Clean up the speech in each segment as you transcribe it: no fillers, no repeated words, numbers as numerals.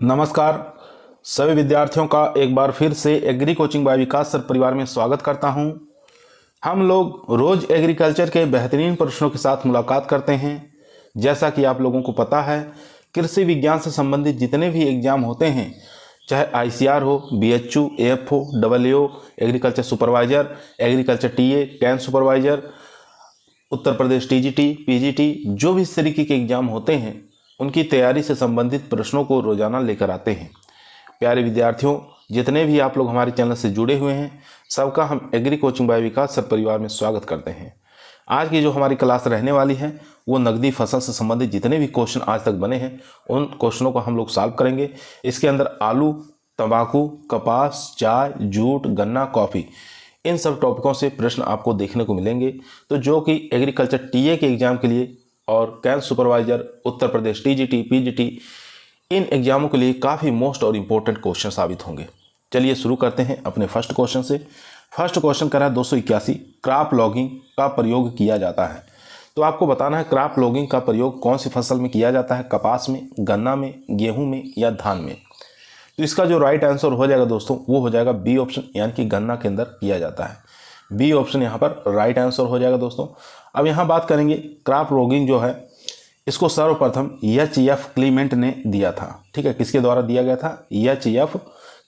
नमस्कार सभी विद्यार्थियों का एक बार फिर से एग्री कोचिंग बाय विकास सर परिवार में स्वागत करता हूं। हम लोग रोज एग्रीकल्चर के बेहतरीन प्रश्नों के साथ मुलाकात करते हैं। जैसा कि आप लोगों को पता है, कृषि विज्ञान से संबंधित जितने भी एग्जाम होते हैं, चाहे ICR हो, BHU, AF हो, AAO, agriculture supervisor, agriculture TA, can supervisor, Uttar Pradesh TGT, PGT, जो भी इस तरीके के एग्जाम होते हैं उनकी तैयारी से संबंधित प्रश्नों को रोजाना लेकर आते हैं। प्यारे विद्यार्थियों, जितने भी आप लोग हमारे चैनल से जुड़े हुए हैं, सबका हम एग्री कोचिंग बाय विकास सर परिवार में स्वागत करते हैं। आज की जो हमारी क्लास रहने वाली है वो नकदी फसल से संबंधित जितने भी क्वेश्चन आज तक बने हैं उन क्वेश्चनों को हम लोग सॉल्व करेंगे। इसके अंदर आलू, तंबाकू, कपास, चाय, जूट, गन्ना, कॉफ़ी, इन सब टॉपिकों से प्रश्न आपको देखने को मिलेंगे। तो जो कि एग्रीकल्चर TA के एग्जाम के लिए और can supervisor, Uttar Pradesh TGT, PGT, इन एग्जामों के लिए काफ़ी मोस्ट और इम्पोर्टेंट क्वेश्चन साबित होंगे। चलिए शुरू करते हैं अपने फर्स्ट क्वेश्चन से। फर्स्ट क्वेश्चन कह रहा है 281, क्रॉप लॉगिंग का प्रयोग किया जाता है। तो आपको बताना है क्रॉप लॉगिंग का प्रयोग कौन सी फसल में किया जाता है, कपास में, गन्ना में, गेहूं में या धान में। तो इसका जो राइट आंसर हो जाएगा दोस्तों वो हो जाएगा बी ऑप्शन, यानी कि गन्ना के अंदर किया जाता है। बी ऑप्शन यहाँ पर राइट आंसर हो जाएगा दोस्तों। अब यहाँ बात करेंगे क्रॉप लॉगिंग जो है इसको सर्वप्रथम HF क्लीमेंट ने दिया था। ठीक है, किसके द्वारा दिया गया था? HF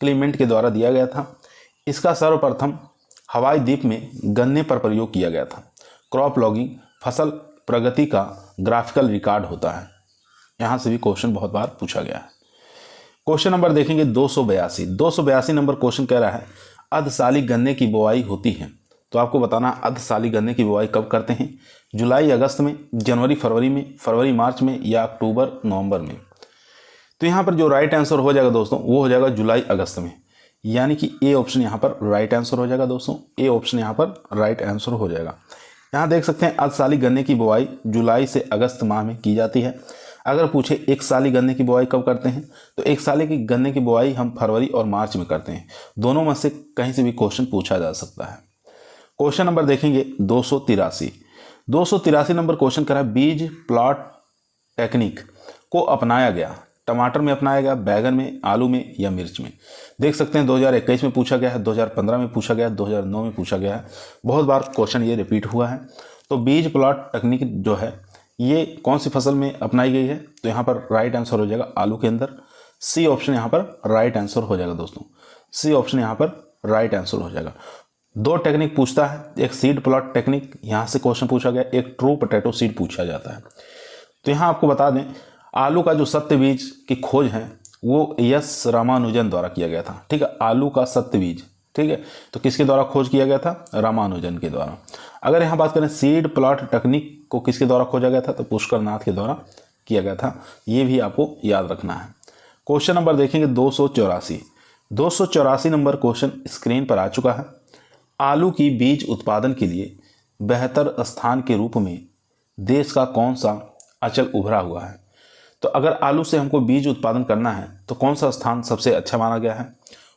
क्लीमेंट के द्वारा दिया गया था। इसका सर्वप्रथम हवाई द्वीप में गन्ने पर प्रयोग किया गया था। क्रॉप लॉगिंग फसल प्रगति का ग्राफिकल रिकॉर्ड होता है। यहाँ से भी क्वेश्चन बहुत बार पूछा गया है। क्वेश्चन नंबर देखेंगे 282 नंबर क्वेश्चन कह रहा है अर्धसाली गन्ने की बुआई होती है। तो आपको बताना अर्धसाली गन्ने की बुआई कब करते हैं? जुलाई अगस्त में, जनवरी फरवरी में, फरवरी मार्च में या अक्टूबर नवंबर में। तो यहाँ पर जो राइट आंसर हो जाएगा दोस्तों वो हो जाएगा जुलाई अगस्त में, यानी कि ए ऑप्शन यहाँ पर राइट आंसर हो जाएगा दोस्तों। ए ऑप्शन यहाँ पर राइट आंसर हो जाएगा। यहाँ देख सकते हैं अर्धसाली गन्ने की बुआई जुलाई से अगस्त माह में की जाती है। अगर पूछे एक साली गन्ने की बुआई कब करते हैं, तो एक साली की गन्ने की बुआई हम फरवरी और मार्च में करते हैं। दोनों में से कहीं से भी क्वेश्चन पूछा जा सकता है। क्वेश्चन नंबर देखेंगे 283 नंबर क्वेश्चन कर रहा है बीज प्लॉट टेक्निक को अपनाया गया। टमाटर में अपनाया गया, बैगन में, आलू में या मिर्च में। देख सकते हैं 2021 में पूछा गया है, 2015 में पूछा गया है, 2009 में पूछा गया है। बहुत बार क्वेश्चन ये रिपीट हुआ है। तो बीज प्लॉट टेक्निक जो है ये कौन सी फसल में अपनाई गई है? तो यहाँ पर राइट आंसर हो जाएगा आलू के अंदर। सी ऑप्शन यहाँ पर राइट आंसर हो जाएगा दोस्तों। सी ऑप्शन यहाँ पर राइट आंसर हो जाएगा। दो टेक्निक पूछता है, एक सीड प्लॉट टेक्निक यहाँ से क्वेश्चन पूछा गया, एक ट्रू पोटैटो सीड पूछा जाता है। तो यहाँ आपको बता दें आलू का जो सत्य बीज की खोज है वो एस रामानुजन द्वारा किया गया था। ठीक है, आलू का सत्य बीज, ठीक है, तो किसके द्वारा खोज किया गया था? रामानुजन के द्वारा। अगर यहाँ बात करें सीड प्लॉट टेक्निक को किसके द्वारा खोजा गया था, तो पुष्कर नाथ के द्वारा किया गया था। ये भी आपको याद रखना है। क्वेश्चन नंबर देखेंगे 284 नंबर क्वेश्चन स्क्रीन पर आ चुका है। आलू की बीज उत्पादन के लिए बेहतर स्थान के रूप में देश का कौन सा अंचल उभरा हुआ है? तो अगर आलू से हमको बीज उत्पादन करना है तो कौन सा स्थान सबसे अच्छा माना गया है?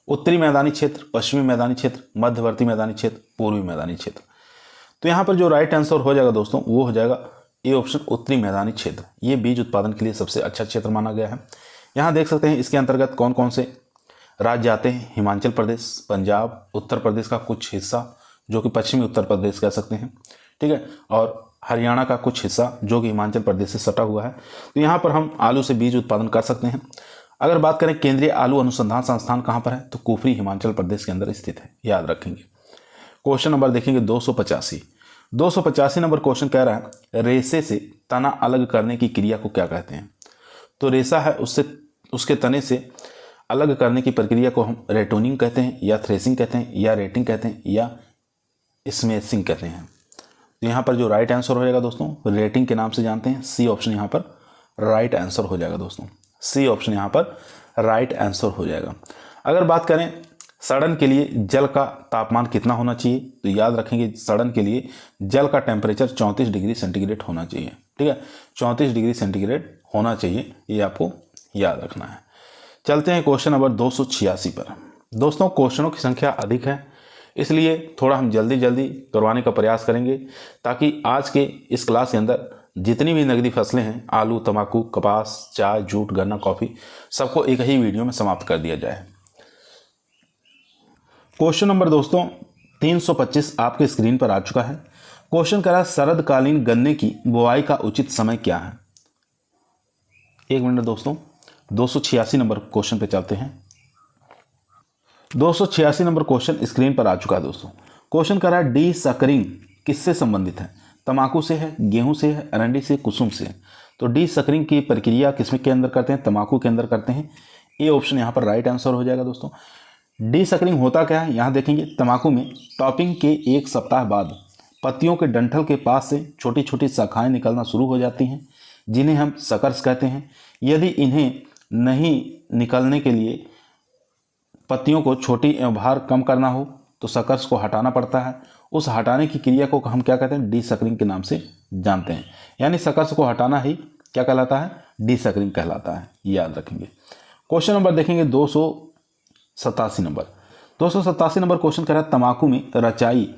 उत्तरी मैदानी क्षेत्र, पश्चिमी मैदानी क्षेत्र, मध्यवर्ती मैदानी क्षेत्र, पूर्वी मैदानी क्षेत्र। तो यहाँ पर जो राइट आंसर हो जाएगा दोस्तों वो हो जाएगा ए ऑप्शन उत्तरी मैदानी क्षेत्र। ये बीज उत्पादन के लिए सबसे अच्छा क्षेत्र माना गया है। यहाँ देख सकते हैं इसके अंतर्गत कौन कौन से राज्य आते हैं। हिमाचल प्रदेश, पंजाब, उत्तर प्रदेश का कुछ हिस्सा जो कि पश्चिमी उत्तर प्रदेश कह सकते हैं, ठीक है, और हरियाणा का कुछ हिस्सा जो कि हिमाचल प्रदेश से सटा हुआ है। तो यहाँ पर हम आलू से बीज उत्पादन कर सकते हैं। अगर बात करें केंद्रीय आलू अनुसंधान संस्थान कहाँ पर है, तो कुफरी हिमाचल प्रदेश के अंदर स्थित है, याद रखेंगे। क्वेश्चन नंबर देखेंगे 285 नंबर क्वेश्चन कह रहा है रेशे से तना अलग करने की क्रिया को क्या कहते हैं? तो रेशा है उससे उसके तने से अलग करने की प्रक्रिया को हम रेटोनिंग कहते हैं या थ्रेसिंग कहते हैं या रेटिंग कहते हैं या स्मैशिंग कहते हैं। तो यहाँ पर जो राइट आंसर हो जाएगा दोस्तों रेटिंग के नाम से जानते हैं। सी ऑप्शन यहाँ पर राइट आंसर हो जाएगा दोस्तों। सी ऑप्शन यहाँ पर राइट आंसर हो जाएगा। अगर बात करें सड़न के लिए जल का तापमान कितना होना चाहिए, तो याद रखेंगे सड़न के लिए जल का टेम्परेचर 34 डिग्री सेंटीग्रेड होना चाहिए। ठीक है, 34 डिग्री सेंटीग्रेड होना चाहिए, ये आपको याद रखना है। चलते हैं क्वेश्चन नंबर 286 पर। दोस्तों क्वेश्चनों की संख्या अधिक है इसलिए थोड़ा हम जल्दी करवाने का प्रयास करेंगे ताकि आज के इस क्लास के अंदर जितनी भी नकदी फसलें हैं, आलू, तंबाकू, कपास, चाय, जूट, गन्ना, कॉफ़ी, सबको एक ही वीडियो में समाप्त कर दिया जाए। क्वेश्चन नंबर दोस्तों 325 आपके स्क्रीन पर आ चुका है। क्वेश्चन कह रहा है शरदकालीन गन्ने की बुआई का उचित समय क्या है। एक मिनट दोस्तों, 286 नंबर क्वेश्चन पे चलते हैं। 286 नंबर क्वेश्चन स्क्रीन पर आ चुका है दोस्तों। क्वेश्चन कह रहा है डी सकरिंग किससे संबंधित है। तंबाकू से है, गेहूं से है, अरंडी से, कुसुम से। तो डी सकरिंग की प्रक्रिया किसमें के अंदर करते हैं, तंबाकू के अंदर करते हैं। ए ऑप्शन यहाँ पर राइट आंसर हो जाएगा दोस्तों। डी सकरिंग होता क्या है, यहाँ देखेंगे तंबाकू में टॉपिंग के एक सप्ताह बाद पत्तियों के डंठल के पास से छोटी छोटी शाखाएं निकलना शुरू हो जाती हैं, जिन्हें हम सकर्स कहते हैं। यदि इन्हें नहीं निकलने के लिए पत्तियों को छोटी एवं भार कम करना हो तो सकर्स को हटाना पड़ता है। उस हटाने की क्रिया को हम क्या कहते हैं, डी सकरिंग के नाम से जानते हैं। यानी सकर्स को हटाना ही क्या कहलाता है, डी सकरिंग कहलाता है, याद रखेंगे। क्वेश्चन नंबर देखेंगे 287 नंबर। 287 नंबर क्वेश्चन कह रहा है तंबाकू में रचाई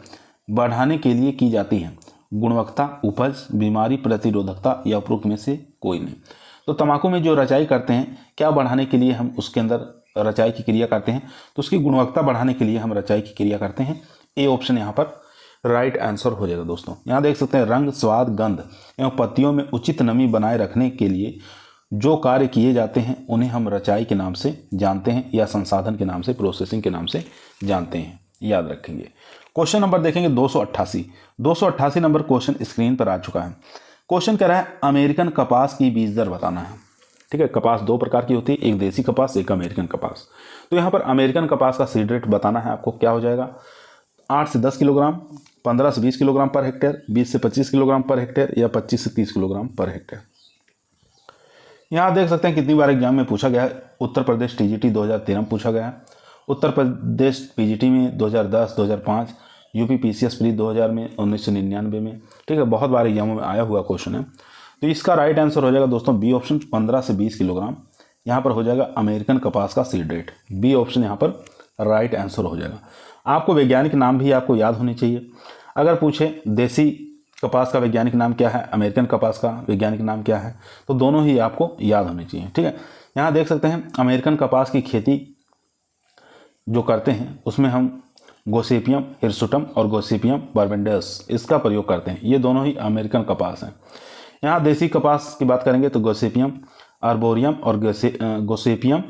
बढ़ाने के लिए की जाती है गुणवत्ता, उपज, बीमारी प्रतिरोधकता या उपरोक्त में से कोई नहीं। तो तंबाकू में जो रचाई करते हैं, क्या बढ़ाने के लिए हम उसके अंदर रचाई की क्रिया करते हैं, तो उसकी गुणवत्ता बढ़ाने के लिए हम रचाई की क्रिया करते हैं। ए ऑप्शन यहाँ पर राइट आंसर हो जाएगा दोस्तों। यहाँ देख सकते हैं रंग, स्वाद, गंध एवं पत्तियों में उचित नमी बनाए रखने के लिए जो कार्य किए जाते हैं उन्हें हम रचाई के नाम से जानते हैं या संसाधन के नाम से, प्रोसेसिंग के नाम से जानते हैं, याद रखेंगे। क्वेश्चन नंबर देखेंगे 288 नंबर क्वेश्चन स्क्रीन पर आ चुका है। क्वेश्चन कह रहा है अमेरिकन कपास की बीज दर बताना है। ठीक है, कपास दो प्रकार की होती है, एक देसी कपास, एक अमेरिकन कपास। तो यहाँ पर अमेरिकन कपास का सीड रेट बताना है आपको। क्या हो जाएगा, 8 से 10 किलोग्राम, 15 से 20 किलोग्राम पर हेक्टेयर, 20 से 25 किलोग्राम पर हेक्टेयर या 25 से 30 किलोग्राम पर हेक्टेयर। यहाँ देख सकते हैं कितनी बार एग्जाम में पूछा गया है। उत्तर प्रदेश टीजीटी 2013 में पूछा गया है, उत्तर प्रदेश पीजीटी में 2010, 2005, यूपी पीसीएस प्री 2000 में, 1999 में। ठीक है, बहुत बार एग्जामों में आया हुआ क्वेश्चन है। तो इसका राइट आंसर हो जाएगा दोस्तों बी ऑप्शन, 15 से 20 किलोग्राम। यहाँ पर हो जाएगा अमेरिकन कपास का सीड रेट। बी ऑप्शन यहाँ पर राइट आंसर हो जाएगा। आपको वैज्ञानिक नाम भी आपको याद होने चाहिए। अगर पूछे देसी कपास का वैज्ञानिक नाम क्या है, अमेरिकन कपास का वैज्ञानिक नाम क्या है, तो दोनों ही आपको याद होने चाहिए। ठीक है, यहाँ देख सकते हैं अमेरिकन कपास की खेती जो करते हैं उसमें हम गोसिपियम हिरसुटम और गोसिपियम बार्बेंडस इसका प्रयोग करते हैं। ये दोनों ही अमेरिकन कपास हैं। यहाँ देसी कपास की बात करेंगे तो गोसिपियम आर्बोरियम और गोसिपियम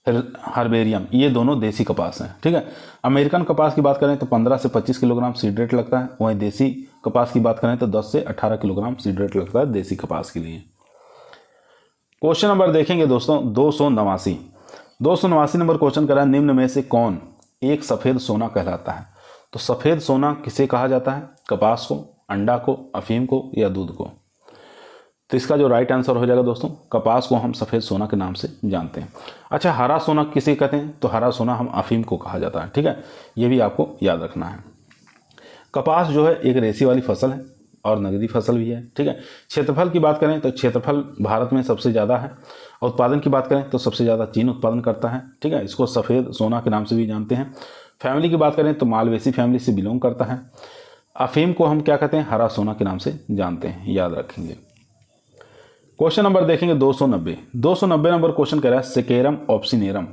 हर्बेरियम, ये दोनों देसी कपास हैं। ठीक है, अमेरिकन कपास की बात करें तो 15 से 25 किलोग्राम सीड रेट लगता है, वहीं देसी कपास की बात करें तो 10 से 18 किलोग्राम सीड रेट लगता है देसी कपास के लिए। क्वेश्चन नंबर देखेंगे दोस्तों 289 नंबर क्वेश्चन करा है निम्न में से कौन एक सफ़ेद सोना कहलाता है। तो सफ़ेद सोना किसे कहा जाता है, कपास को, अंडा को, अफीम को या दूध को। तो इसका जो राइट आंसर हो जाएगा दोस्तों, कपास को हम सफ़ेद सोना के नाम से जानते हैं। अच्छा, हरा सोना किसे कहते हैं, तो हरा सोना हम अफीम को कहा जाता है। ठीक है, ये भी आपको याद रखना है। कपास जो है एक रेशे वाली फसल है और नगदी फसल भी है। ठीक है, क्षेत्रफल की बात करें तो क्षेत्रफल भारत में सबसे ज़्यादा है। उत्पादन की बात करें तो सबसे ज़्यादा चीन उत्पादन करता है। ठीक है, इसको सफ़ेद सोना के नाम से भी जानते हैं। फैमिली की बात करें तो मालवेसी फैमिली से बिलोंग करता है। अफीम को हम क्या कहते हैं, हरा सोना के नाम से जानते हैं, याद रखेंगे। क्वेश्चन नंबर देखेंगे 290 नंबर क्वेश्चन कह रहा है सेकेरम ऑप्सिनेरम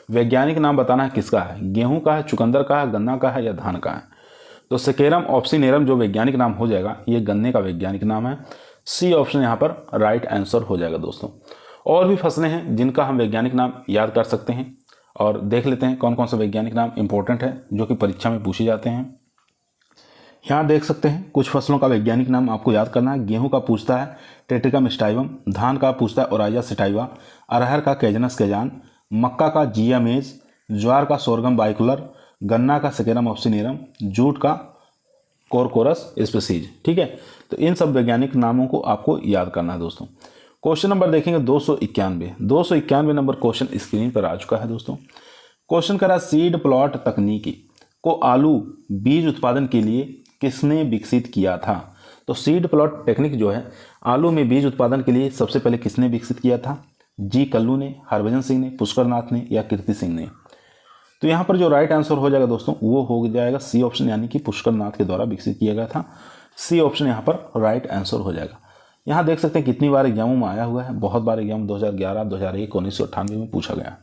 वैज्ञानिक नाम बताना है किसका है, गेहूं का है, चुकंदर का है, गन्ना का है या धान का है। तो सेकेरम ऑप्सिनेरम जो वैज्ञानिक नाम हो जाएगा ये गन्ने का वैज्ञानिक नाम है। सी ऑप्शन यहाँ पर राइट आंसर हो जाएगा दोस्तों। और भी फसलें हैं जिनका हम वैज्ञानिक नाम याद कर सकते हैं और देख लेते हैं कौन कौन सा वैज्ञानिक नाम इंपॉर्टेंट है जो कि परीक्षा में पूछे जाते हैं। यहाँ देख सकते हैं कुछ फसलों का वैज्ञानिक नाम आपको याद करना है। गेहूं का पूछता है टेट्रिकम स्टाइवम, धान का पूछता है ओराइजा सिटाइवा, अरहर का कैजनस कैजान, मक्का का जिया मेज, ज्वार का सोरगम बाइकुलर, गन्ना का सेकेरम ऑप्सिनेरम, जूट का कोरकोरस स्पीसीज। ठीक है, तो इन सब वैज्ञानिक नामों को आपको याद करना है दोस्तों। क्वेश्चन नंबर देखेंगे 291 नंबर क्वेश्चन स्क्रीन पर आ चुका है दोस्तों। क्वेश्चन करा सीड प्लॉट तकनीकी को आलू बीज उत्पादन के लिए किसने विकसित किया था। तो सीड प्लॉट टेक्निक जो है आलू में बीज उत्पादन के लिए सबसे पहले किसने विकसित किया था, जी कल्लू ने, हरभजन सिंह ने, पुष्कर नाथ ने या कीर्ति सिंह ने। तो यहाँ पर जो राइट आंसर हो जाएगा दोस्तों वो हो जाएगा सी ऑप्शन, यानी कि पुष्कर नाथ के द्वारा विकसित किया गया था। सी ऑप्शन यहाँ पर राइट आंसर हो जाएगा। यहाँ देख सकते हैं कितनी बार एग्जामों में आया हुआ है, बहुत बार एग्जाम 2011, 2001, 1998 में पूछा गया।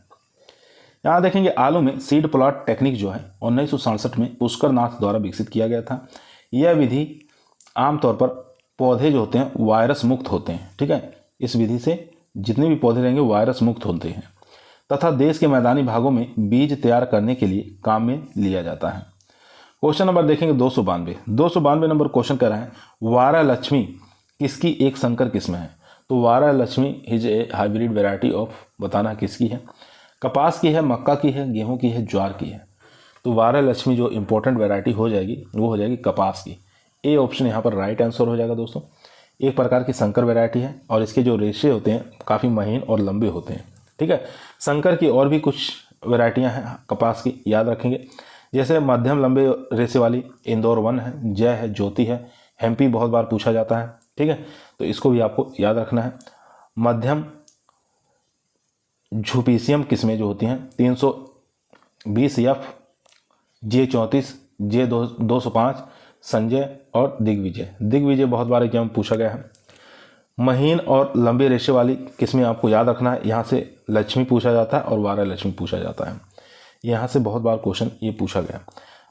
यहाँ देखेंगे आलू में सीड प्लॉट टेक्निक जो है 1967 में पुष्कर नाथ द्वारा विकसित किया गया था। यह विधि आमतौर पर पौधे जो होते हैं वायरस मुक्त होते हैं, ठीक है। इस विधि से जितने भी पौधे रहेंगे वायरस मुक्त होते हैं तथा देश के मैदानी भागों में बीज तैयार करने के लिए काम में लिया जाता है। क्वेश्चन नंबर देखेंगे 292 नंबर क्वेश्चन कह रहा है वारा लक्ष्मी किसकी एक संकर किस्म है। तो वारा Lakshmi is a hybrid variety of, बताना किसकी है, कपास की है, मक्का की है, गेहूं की है, ज्वार की है। तो वारा लक्ष्मी जो इंपॉर्टेंट वैरायटी हो जाएगी वो हो जाएगी कपास की। ए ऑप्शन यहाँ पर राइट आंसर हो जाएगा दोस्तों। एक प्रकार की संकर वैरायटी है और इसके जो रेशे होते हैं काफ़ी महीन और लंबे होते हैं, ठीक है। संकर की और भी कुछ वैरायटियाँ हैं कपास की, याद रखेंगे, जैसे मध्यम लंबे रेशे वाली इंदौर 1 है, जय है, ज्योति है, हेम्पी बहुत बार पूछा जाता है, ठीक है। तो इसको भी आपको याद रखना है। मध्यम झुपीसियम किस्में जो होती हैं 320F, J34, J205, संजय और दिग्विजय बहुत बार एग्जाम में पूछा गया है। महीन और लंबे रेशे वाली किस्में आपको याद रखना है। यहाँ से लक्ष्मी पूछा जाता है और वारा लक्ष्मी पूछा जाता है। यहाँ से बहुत बार क्वेश्चन ये पूछा गया।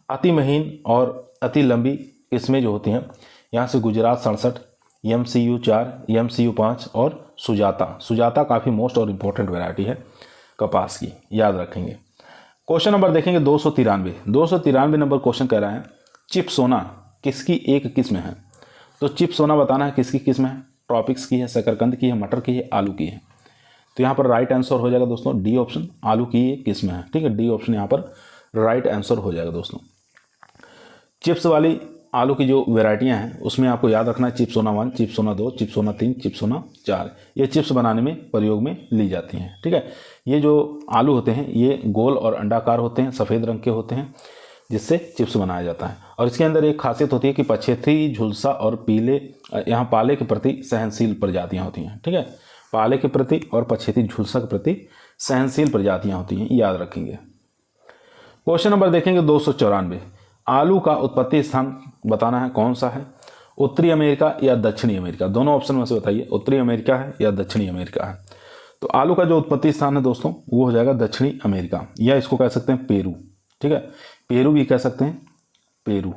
अति महीन और अति लंबी किस्में जो होती हैं यहाँ से गुजरात 67, MCU 4, MCU 5 और सुजाता काफ़ी मोस्ट और इम्पोर्टेंट वैरायटी है कपास की, याद रखेंगे। क्वेश्चन नंबर देखेंगे 293 नंबर क्वेश्चन कह रहा है चिपसोना किसकी एक किस्म है। तो चिपसोना बताना है किसकी किस्म है, ट्रॉपिक्स की है, शकरकंद की है, मटर की है, आलू की है। तो यहाँ पर राइट आंसर हो जाएगा दोस्तों डी ऑप्शन, आलू की ये किस्म है, ठीक है। डी ऑप्शन यहाँ पर राइट आंसर हो जाएगा दोस्तों। चिप्स वाली आलू की जो वेराइटियाँ हैं उसमें आपको याद रखना है चिपसोना 1, चिपसोना 2, चिपसोना 3, चिपसोना 4। ये चिप्स बनाने में प्रयोग में ली जाती हैं, ठीक है। ये जो आलू होते हैं ये गोल और अंडाकार होते हैं, सफ़ेद रंग के होते हैं, जिससे चिप्स बनाया जाता है। और इसके अंदर एक खासियत होती है कि पछेती, झुलसा और यहाँ पाले के प्रति सहनशील प्रजातियाँ होती हैं, ठीक है। पाले के प्रति और पछेती झुलसा के प्रति सहनशील प्रजातियाँ होती हैं, याद रखेंगे। क्वेश्चन नंबर देखेंगे 294, आलू का उत्पत्ति स्थान बताना है कौन सा है, उत्तरी अमेरिका या दक्षिणी अमेरिका। दोनों ऑप्शन में से बताइए उत्तरी अमेरिका है या दक्षिणी अमेरिका है। तो आलू का जो उत्पत्ति स्थान है दोस्तों वो हो जाएगा दक्षिणी अमेरिका, या इसको कह सकते हैं पेरू, ठीक है। पेरू भी कह सकते हैं, पेरू।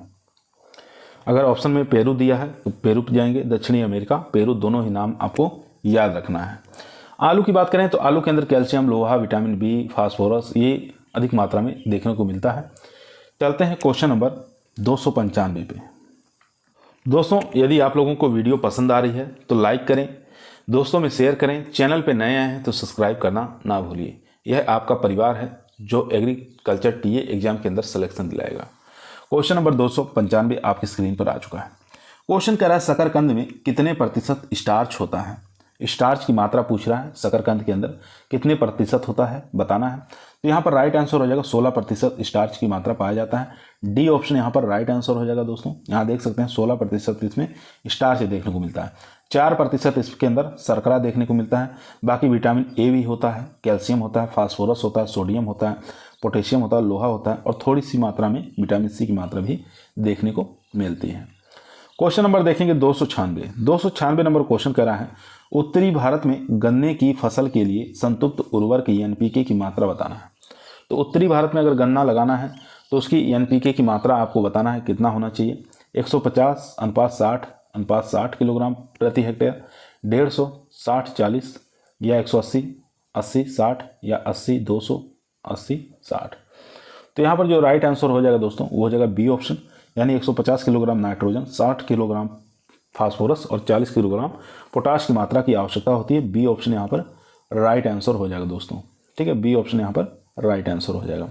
अगर ऑप्शन में पेरू दिया है तो पेरू पे जाएंगे, दक्षिणी अमेरिका, पेरू, दोनों ही नाम आपको याद रखना है। आलू की बात करें तो आलू के अंदर कैल्शियम, लोहा, विटामिन बी, फास्फोरस ये अधिक मात्रा में देखने को मिलता है। चलते हैं क्वेश्चन नंबर 295 पे। दोस्तों यदि आप लोगों को वीडियो पसंद आ रही है तो लाइक करें, दोस्तों में शेयर करें, चैनल पे नए आए हैं तो सब्सक्राइब करना ना भूलिए। यह आपका परिवार है जो एग्रीकल्चर टीए एग्जाम के अंदर सिलेक्शन दिलाएगा। क्वेश्चन नंबर 295 आपकी स्क्रीन पर आ चुका है। क्वेश्चन कह रहा है शकरकंद में कितने प्रतिशत स्टार्च होता है। स्टार्च की मात्रा पूछ रहा है, शकरकंद के अंदर कितने प्रतिशत होता है बताना है। तो यहाँ पर राइट आंसर हो जाएगा 16% स्टार्च की मात्रा पाया जाता है। डी ऑप्शन यहाँ पर राइट आंसर हो जाएगा दोस्तों। यहाँ देख सकते हैं 16% इसमें स्टार्च देखने को मिलता है, 4% इसके अंदर शर्करा देखने को मिलता है। बाकी विटामिन ए भी होता है, कैल्शियम होता है, फास्फोरस होता है, सोडियम होता है, पोटेशियम होता है, लोहा होता है और थोड़ी सी मात्रा में विटामिन सी की मात्रा भी देखने को मिलती है। क्वेश्चन नंबर देखेंगे 296 नंबर क्वेश्चन कह रहा है उत्तरी भारत में गन्ने की फसल के लिए संतृप्त उर्वरक NPK की मात्रा बताना है। तो उत्तरी भारत में अगर गन्ना लगाना है तो उसकी NPK की मात्रा आपको बताना है कितना होना चाहिए। 150:60 किलोग्राम प्रति हेक्टेयर, 150, 60-40 या 180, 80-60 या 80-200, 80-60। तो यहाँ पर जो राइट आंसर हो जाएगा दोस्तों वो हो जाएगा बी ऑप्शन, यानी 150 किलोग्राम नाइट्रोजन, 60 किलोग्राम फास्फोरस और 40 किलोग्राम पोटाश की मात्रा की आवश्यकता होती है। बी ऑप्शन यहाँ पर राइट आंसर हो जाएगा दोस्तों, ठीक है। बी ऑप्शन यहाँ पर राइट आंसर हो जाएगा।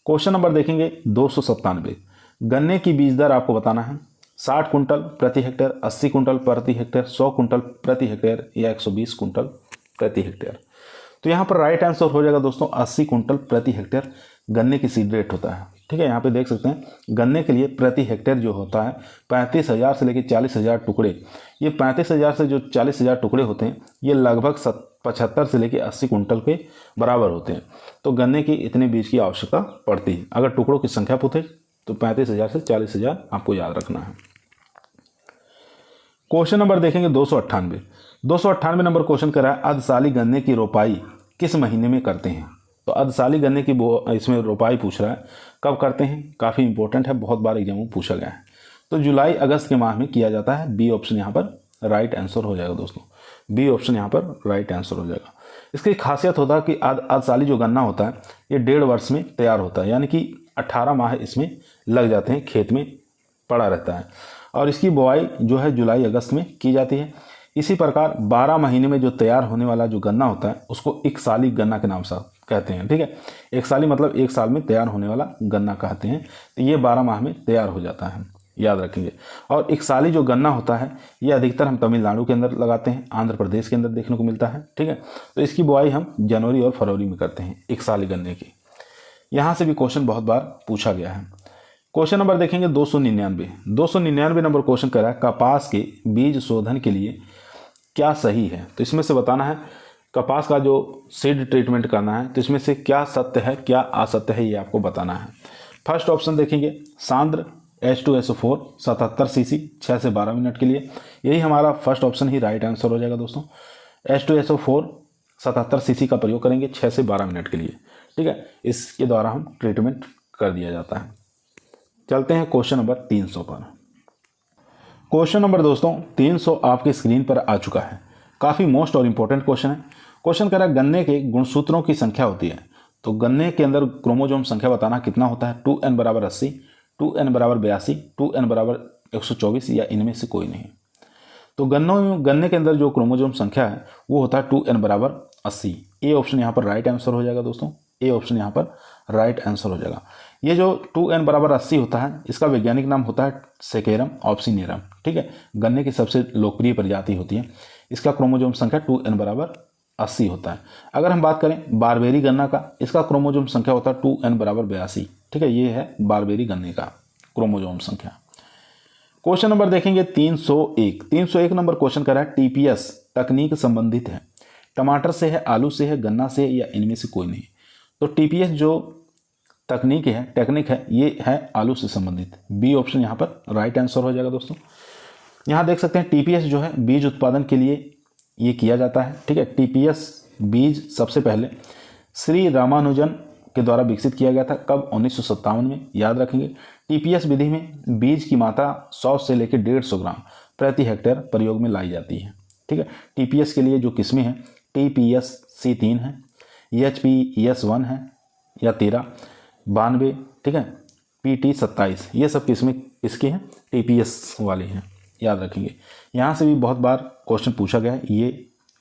क्वेश्चन नंबर देखेंगे 297, गन्ने की बीज दर आपको बताना है 60 कुंटल प्रति हेक्टेयर, 80 कुंटल प्रति हेक्टेयर, 100 कुंटल प्रति हेक्टेयर या 120 कुंटल प्रति हेक्टेयर। तो यहाँ पर राइट आंसर हो जाएगा दोस्तों 80 कुंटल प्रति हेक्टेयर गन्ने की सीड रेट होता है, ठीक है। यहाँ पे देख सकते हैं गन्ने के लिए प्रति हेक्टेयर जो होता है 35,000 से लेकर 40,000 टुकड़े। ये 35,000 से जो 40,000 टुकड़े होते हैं ये लगभग 75 से लेकर 80 कुंटल के बराबर होते हैं। तो गन्ने की इतने बीज की आवश्यकता पड़ती है। अगर टुकड़ों की संख्या पूछे तो 35,000 से 40,000 आपको याद रखना है। क्वेश्चन नंबर देखेंगे 298 नंबर क्वेश्चन कर रहा है अर्धसाली गन्ने की रोपाई किस महीने में करते हैं। तो अर्धसाली गन्ने की इसमें रोपाई पूछ रहा है, कब करते हैं, काफ़ी इंपॉर्टेंट है, बहुत बार एग्जाम में पूछा गया है। तो जुलाई अगस्त के माह में किया जाता है। बी ऑप्शन यहाँ पर राइट आंसर हो जाएगा दोस्तों, बी ऑप्शन यहाँ पर राइट आंसर हो जाएगा। इसकी खासियत होता है कि अर्धसाली जो गन्ना होता है ये 1.5 वर्ष में तैयार होता है, यानी कि 18 माह इसमें लग जाते हैं, खेत में पड़ा रहता है और इसकी बुआई जो है जुलाई अगस्त में की जाती है। इसी प्रकार 12 महीने में जो तैयार होने वाला जो गन्ना होता है उसको एकसाली गन्ना के नाम से कहते हैं। ठीक है, एकसाली मतलब 1 साल में तैयार होने वाला गन्ना कहते हैं। तो ये 12 माह में तैयार हो जाता है, याद रखेंगे। और एकसाली जो गन्ना होता है ये अधिकतर हम तमिलनाडु के अंदर लगाते हैं, आंध्र प्रदेश के अंदर देखने को मिलता है। ठीक है, तो इसकी बुआई हम जनवरी और फरवरी में करते हैं एकसाली गन्ने की। यहाँ से भी क्वेश्चन बहुत बार पूछा गया है। क्वेश्चन नंबर देखेंगे 299 नंबर क्वेश्चन कर रहा है कपास के बीज शोधन के लिए क्या सही है। तो इसमें से बताना है कपास का जो सीड ट्रीटमेंट करना है, तो इसमें से क्या सत्य है क्या असत्य है, ये आपको बताना है। फर्स्ट ऑप्शन देखेंगे सांद्र H2SO4 77 cc 6 से 12 मिनट के लिए, यही हमारा फर्स्ट ऑप्शन ही राइट आंसर हो जाएगा दोस्तों। H2SO4 77 cc का प्रयोग करेंगे 6 से 12 मिनट के लिए। ठीक है, इसके द्वारा हम ट्रीटमेंट कर दिया जाता है। चलते हैं क्वेश्चन नंबर 300 पर। क्वेश्चन नंबर दोस्तों 300 आपके स्क्रीन पर आ चुका है। काफ़ी मोस्ट और इम्पोर्टेंट क्वेश्चन है। क्वेश्चन कह रहा है गन्ने के गुणसूत्रों की संख्या होती है। तो गन्ने के अंदर क्रोमोजोम संख्या बताना कितना होता है, 2n बराबर 80, 2n बराबर 82, 2n बराबर 124 या इनमें से कोई नहीं। तो गन्ने के अंदर जो क्रोमोजोम संख्या है वो होता है 2n बराबर 80। ए ऑप्शन यहाँ पर राइट आंसर हो जाएगा दोस्तों, ए ऑप्शन यहाँ पर राइट आंसर हो जाएगा। ये जो 2n बराबर 80 होता है इसका वैज्ञानिक नाम होता है सेकेरम ऑप्सिनेरम। ठीक है, गन्ने की सबसे लोकप्रिय प्रजाति होती है। इसका क्रोमोजोम संख्या 2n बराबर 80 होता है। अगर हम बात करें बारबेरी गन्ना का, इसका क्रोमोजोम संख्या होता है 2n बराबर 82। ठीक है, ये है बारबेरी गन्ने का क्रोमोजोम संख्या। क्वेश्चन नंबर देखेंगे 301 नंबर क्वेश्चन कर रहा है टीपीएस तकनीक संबंधित है, टमाटर से है, आलू से है, गन्ना से है या इनमें से कोई नहीं। तो टीपीएस जो टेक्निक है ये है आलू से संबंधित। बी ऑप्शन यहाँ पर राइट आंसर हो जाएगा दोस्तों। यहाँ देख सकते हैं टीपीएस जो है बीज उत्पादन के लिए ये किया जाता है। ठीक है, टीपीएस बीज सबसे पहले श्री रामानुजन के द्वारा विकसित किया गया था। कब? 1957 में। याद रखेंगे टीपीएस विधि में बीज की मात्रा 100 से लेकर 150 ग्राम प्रति हेक्टेयर प्रयोग में लाई जाती है। ठीक है, टीपीएस के लिए जो किस्में हैं टीपीएस C3 है, EHP-ES1 है या 13, 92, ठीक है, PT-27, ये सब किस्में इसकी हैं, टीपीएस वाली हैं। याद रखेंगे, यहाँ से भी बहुत बार क्वेश्चन पूछा गया है, ये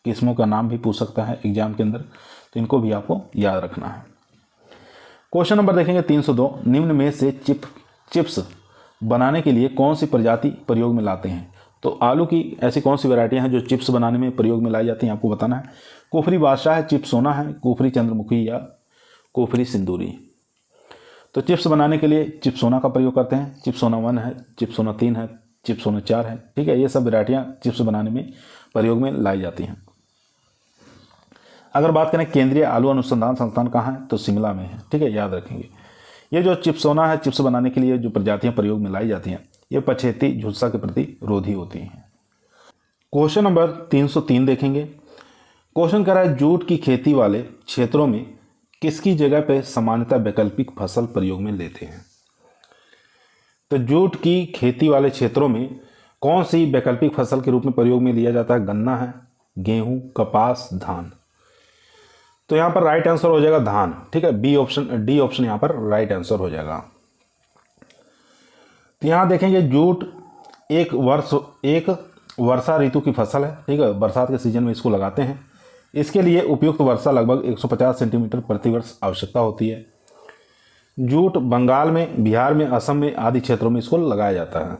किस्मों का नाम भी पूछ सकता है एग्जाम के अंदर, तो इनको भी आपको याद रखना है। क्वेश्चन नंबर देखेंगे 302, निम्न में से चिप्स बनाने के लिए कौन सी प्रजाति प्रयोग में लाते हैं। तो आलू की ऐसी कौन सी वैरायटियां हैं जो चिप्स बनाने में प्रयोग में लाई जाती हैं, आपको बताना है। कुफरी बादशाह है, चिप्सोना है, कुफरी चंद्रमुखी या कुफरी सिंदूरी। तो चिप्स बनाने के लिए चिप्सोना का प्रयोग करते हैं। चिप्सोना 1 है, चिप्सोना 3 है, चिप्सोना 4 है। ठीक है, ये सब वैरायटियां चिप्स बनाने में प्रयोग में लाई जाती हैं। अगर बात करें केंद्रीय आलू अनुसंधान संस्थान कहाँ है, तो शिमला में है। ठीक है, याद रखेंगे। ये जो चिप्सोना है, चिप्स बनाने के लिए जो प्रजातियां प्रयोग में लाई जाती हैं ये पछेती झुलसा के प्रति रोधी होती हैं। क्वेश्चन नंबर 303 देखेंगे। क्वेश्चन कर रहा है जूट की खेती वाले क्षेत्रों में किसकी जगह पे सामान्यतः वैकल्पिक फसल प्रयोग में लेते हैं। तो जूट की खेती वाले क्षेत्रों में कौन सी वैकल्पिक फसल के रूप में प्रयोग में लिया जाता है। गन्ना है, गेहूं, कपास, धान। तो यहाँ पर राइट आंसर हो जाएगा धान। ठीक है, डी ऑप्शन यहाँ पर राइट आंसर हो जाएगा। तो यहाँ देखेंगे जूट एक वर्षा ऋतु की फसल है। ठीक है, बरसात के सीजन में इसको लगाते हैं। इसके लिए उपयुक्त वर्षा लगभग 150 सेंटीमीटर प्रति वर्ष आवश्यकता होती है। जूट बंगाल में, बिहार में, असम में आदि क्षेत्रों में इसको लगाया जाता है।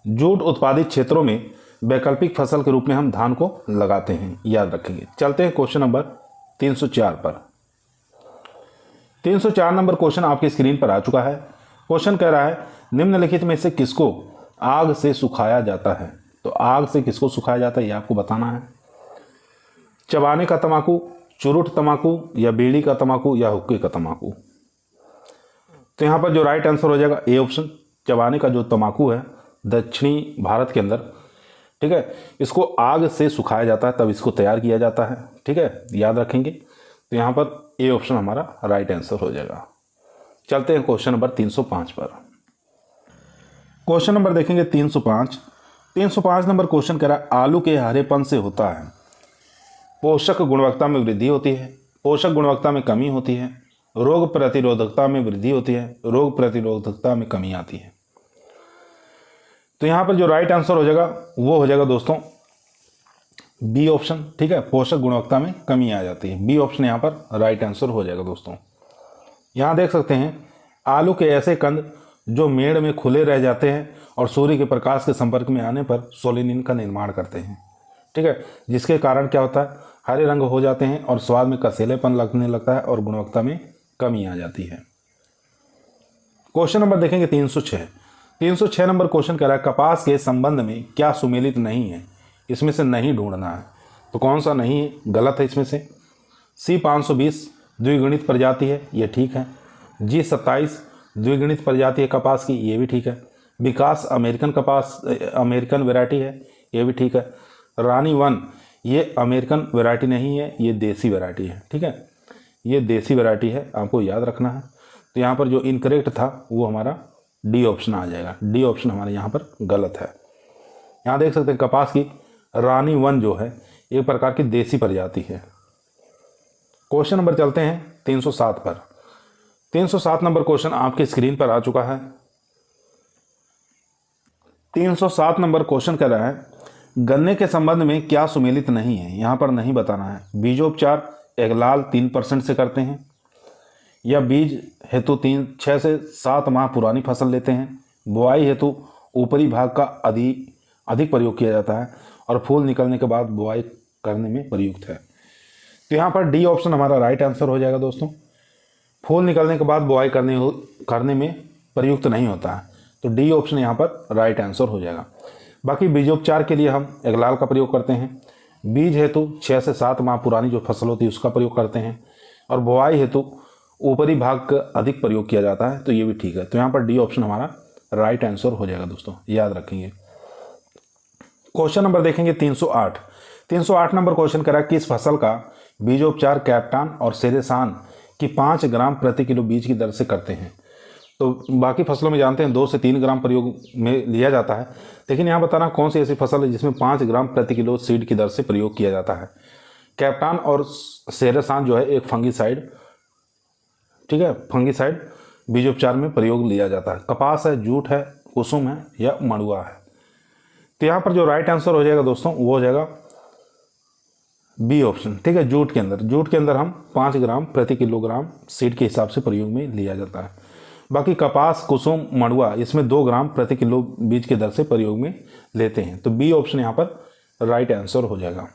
जूट उत्पादित क्षेत्रों में वैकल्पिक फसल के रूप में हम धान को लगाते हैं, याद रखेंगे। चलते हैं क्वेश्चन नंबर 304 पर। 304 नंबर क्वेश्चन आपकी स्क्रीन पर आ चुका है। क्वेश्चन कह रहा है निम्नलिखित में से किसको आग से सुखाया जाता है। तो आग से किसको सुखाया जाता है ये आपको बताना है। चबाने का तंबाकू, चुरुट तंबाकू या बीड़ी का तंबाकू या हुक्के का तंबाकू। तो यहाँ पर जो राइट आंसर हो जाएगा ए ऑप्शन। चबाने का जो तंबाकू है दक्षिणी भारत के अंदर ठीक है, इसको आग से सुखाया जाता है तब इसको तैयार किया जाता है। ठीक है, याद रखेंगे। तो यहाँ पर ए ऑप्शन हमारा राइट आंसर हो जाएगा। चलते हैं क्वेश्चन नंबर 305 पर। क्वेश्चन नंबर देखेंगे 305 नंबर क्वेश्चन कह रहा है आलू के हरेपन से होता है पोषक गुणवत्ता में वृद्धि होती है, पोषक गुणवत्ता में कमी होती है, रोग प्रतिरोधकता में वृद्धि होती है, रोग प्रतिरोधकता में कमी आती है। तो यहाँ पर जो राइट आंसर हो जाएगा वो हो जाएगा दोस्तों बी ऑप्शन। ठीक है, पोषक गुणवत्ता में कमी आ जाती है। बी ऑप्शन यहाँ पर राइट आंसर हो जाएगा दोस्तों। यहाँ देख सकते हैं आलू के ऐसे कंद जो मेड़ में खुले रह जाते हैं और सूर्य के प्रकाश के संपर्क में आने पर सोलिनिन का निर्माण करते हैं। ठीक है, जिसके कारण क्या होता है, हरे रंग हो जाते हैं और स्वाद में कसेलेपन लगने लगता है और गुणवत्ता में कमी आ जाती है। क्वेश्चन नंबर देखेंगे 306 नंबर क्वेश्चन कह रहा है कपास के संबंध में क्या सुमेलित नहीं है, इसमें से नहीं ढूंढना है। तो कौन सा नहीं है, गलत है इसमें से। C520 द्विगुणित प्रजाति है, ये ठीक है। G27 द्विगुणित प्रजाति है कपास की, ये भी ठीक है। विकास अमेरिकन वैरायटी है, ये भी ठीक है। रानी 1 ये अमेरिकन वैरायटी नहीं है, ये देसी वैरायटी है। ठीक है, ये देसी वैरायटी है, आपको याद रखना है। तो यहाँ पर जो इनकरेक्ट था वो हमारा डी ऑप्शन आ जाएगा। डी ऑप्शन हमारे यहाँ पर गलत है। यहाँ देख सकते हैं कपास की रानी 1 जो है एक प्रकार की देसी प्रजाति है। क्वेश्चन नंबर चलते हैं 307 पर। 307 नंबर क्वेश्चन आपकी स्क्रीन पर आ चुका है। 307 नंबर क्वेश्चन कह रहा है गन्ने के संबंध में क्या सुमेलित नहीं है, यहाँ पर नहीं बताना है। बीजोपचार एगलाल 3% से करते हैं या बीज हेतु 6 से 7 माह पुरानी फसल लेते हैं। बुआई हेतु ऊपरी भाग का अधिक प्रयोग किया जाता है और फूल निकलने के बाद बुआई करने में प्रयुक्त है। तो यहाँ पर डी ऑप्शन हमारा राइट आंसर हो जाएगा दोस्तों। फूल निकलने के बाद बुआई करने में प्रयुक्त नहीं होता है, तो डी ऑप्शन यहाँ पर राइट आंसर हो जाएगा। बाकी बीजोपचार के लिए हम एगलाल का प्रयोग करते हैं, बीज हेतु 6 से 7 माह पुरानी जो फसल होती है उसका प्रयोग करते हैं और बुआई हेतु ऊपरी भाग का अधिक प्रयोग किया जाता है, तो ये भी ठीक है। तो यहाँ पर डी ऑप्शन हमारा राइट आंसर हो जाएगा दोस्तों, याद रखेंगे। क्वेश्चन नंबर देखेंगे 308 नंबर क्वेश्चन करा किस फसल का बीजोपचार कैप्टान और सेरेसान की 5 ग्राम प्रति किलो बीज की दर से करते हैं। तो बाकी फसलों में जानते हैं 2 से 3 ग्राम प्रयोग में लिया जाता है, लेकिन यहाँ बताना कौन सी ऐसी फसल है जिसमें 5 ग्राम प्रति किलो सीड की दर से प्रयोग किया जाता है। कैप्टान और सेरेसान जो है एक फंगीसाइड, ठीक है, फंगीसाइड बीजोपचार में प्रयोग लिया जाता है। कपास है, जूट है, कुसुम है या मड़ुआ है। तो यहाँ पर जो राइट आंसर हो जाएगा दोस्तों वो हो जाएगा बी ऑप्शन। ठीक है, जूट के अंदर हम 5 ग्राम प्रति किलोग्राम सीड के हिसाब से प्रयोग में लिया जाता है। बाकी कपास, कुसुम, मड़ुआ इसमें 2 ग्राम प्रति किलो बीज के दर से प्रयोग में लेते हैं। तो बी ऑप्शन यहाँ पर राइट आंसर हो जाएगा।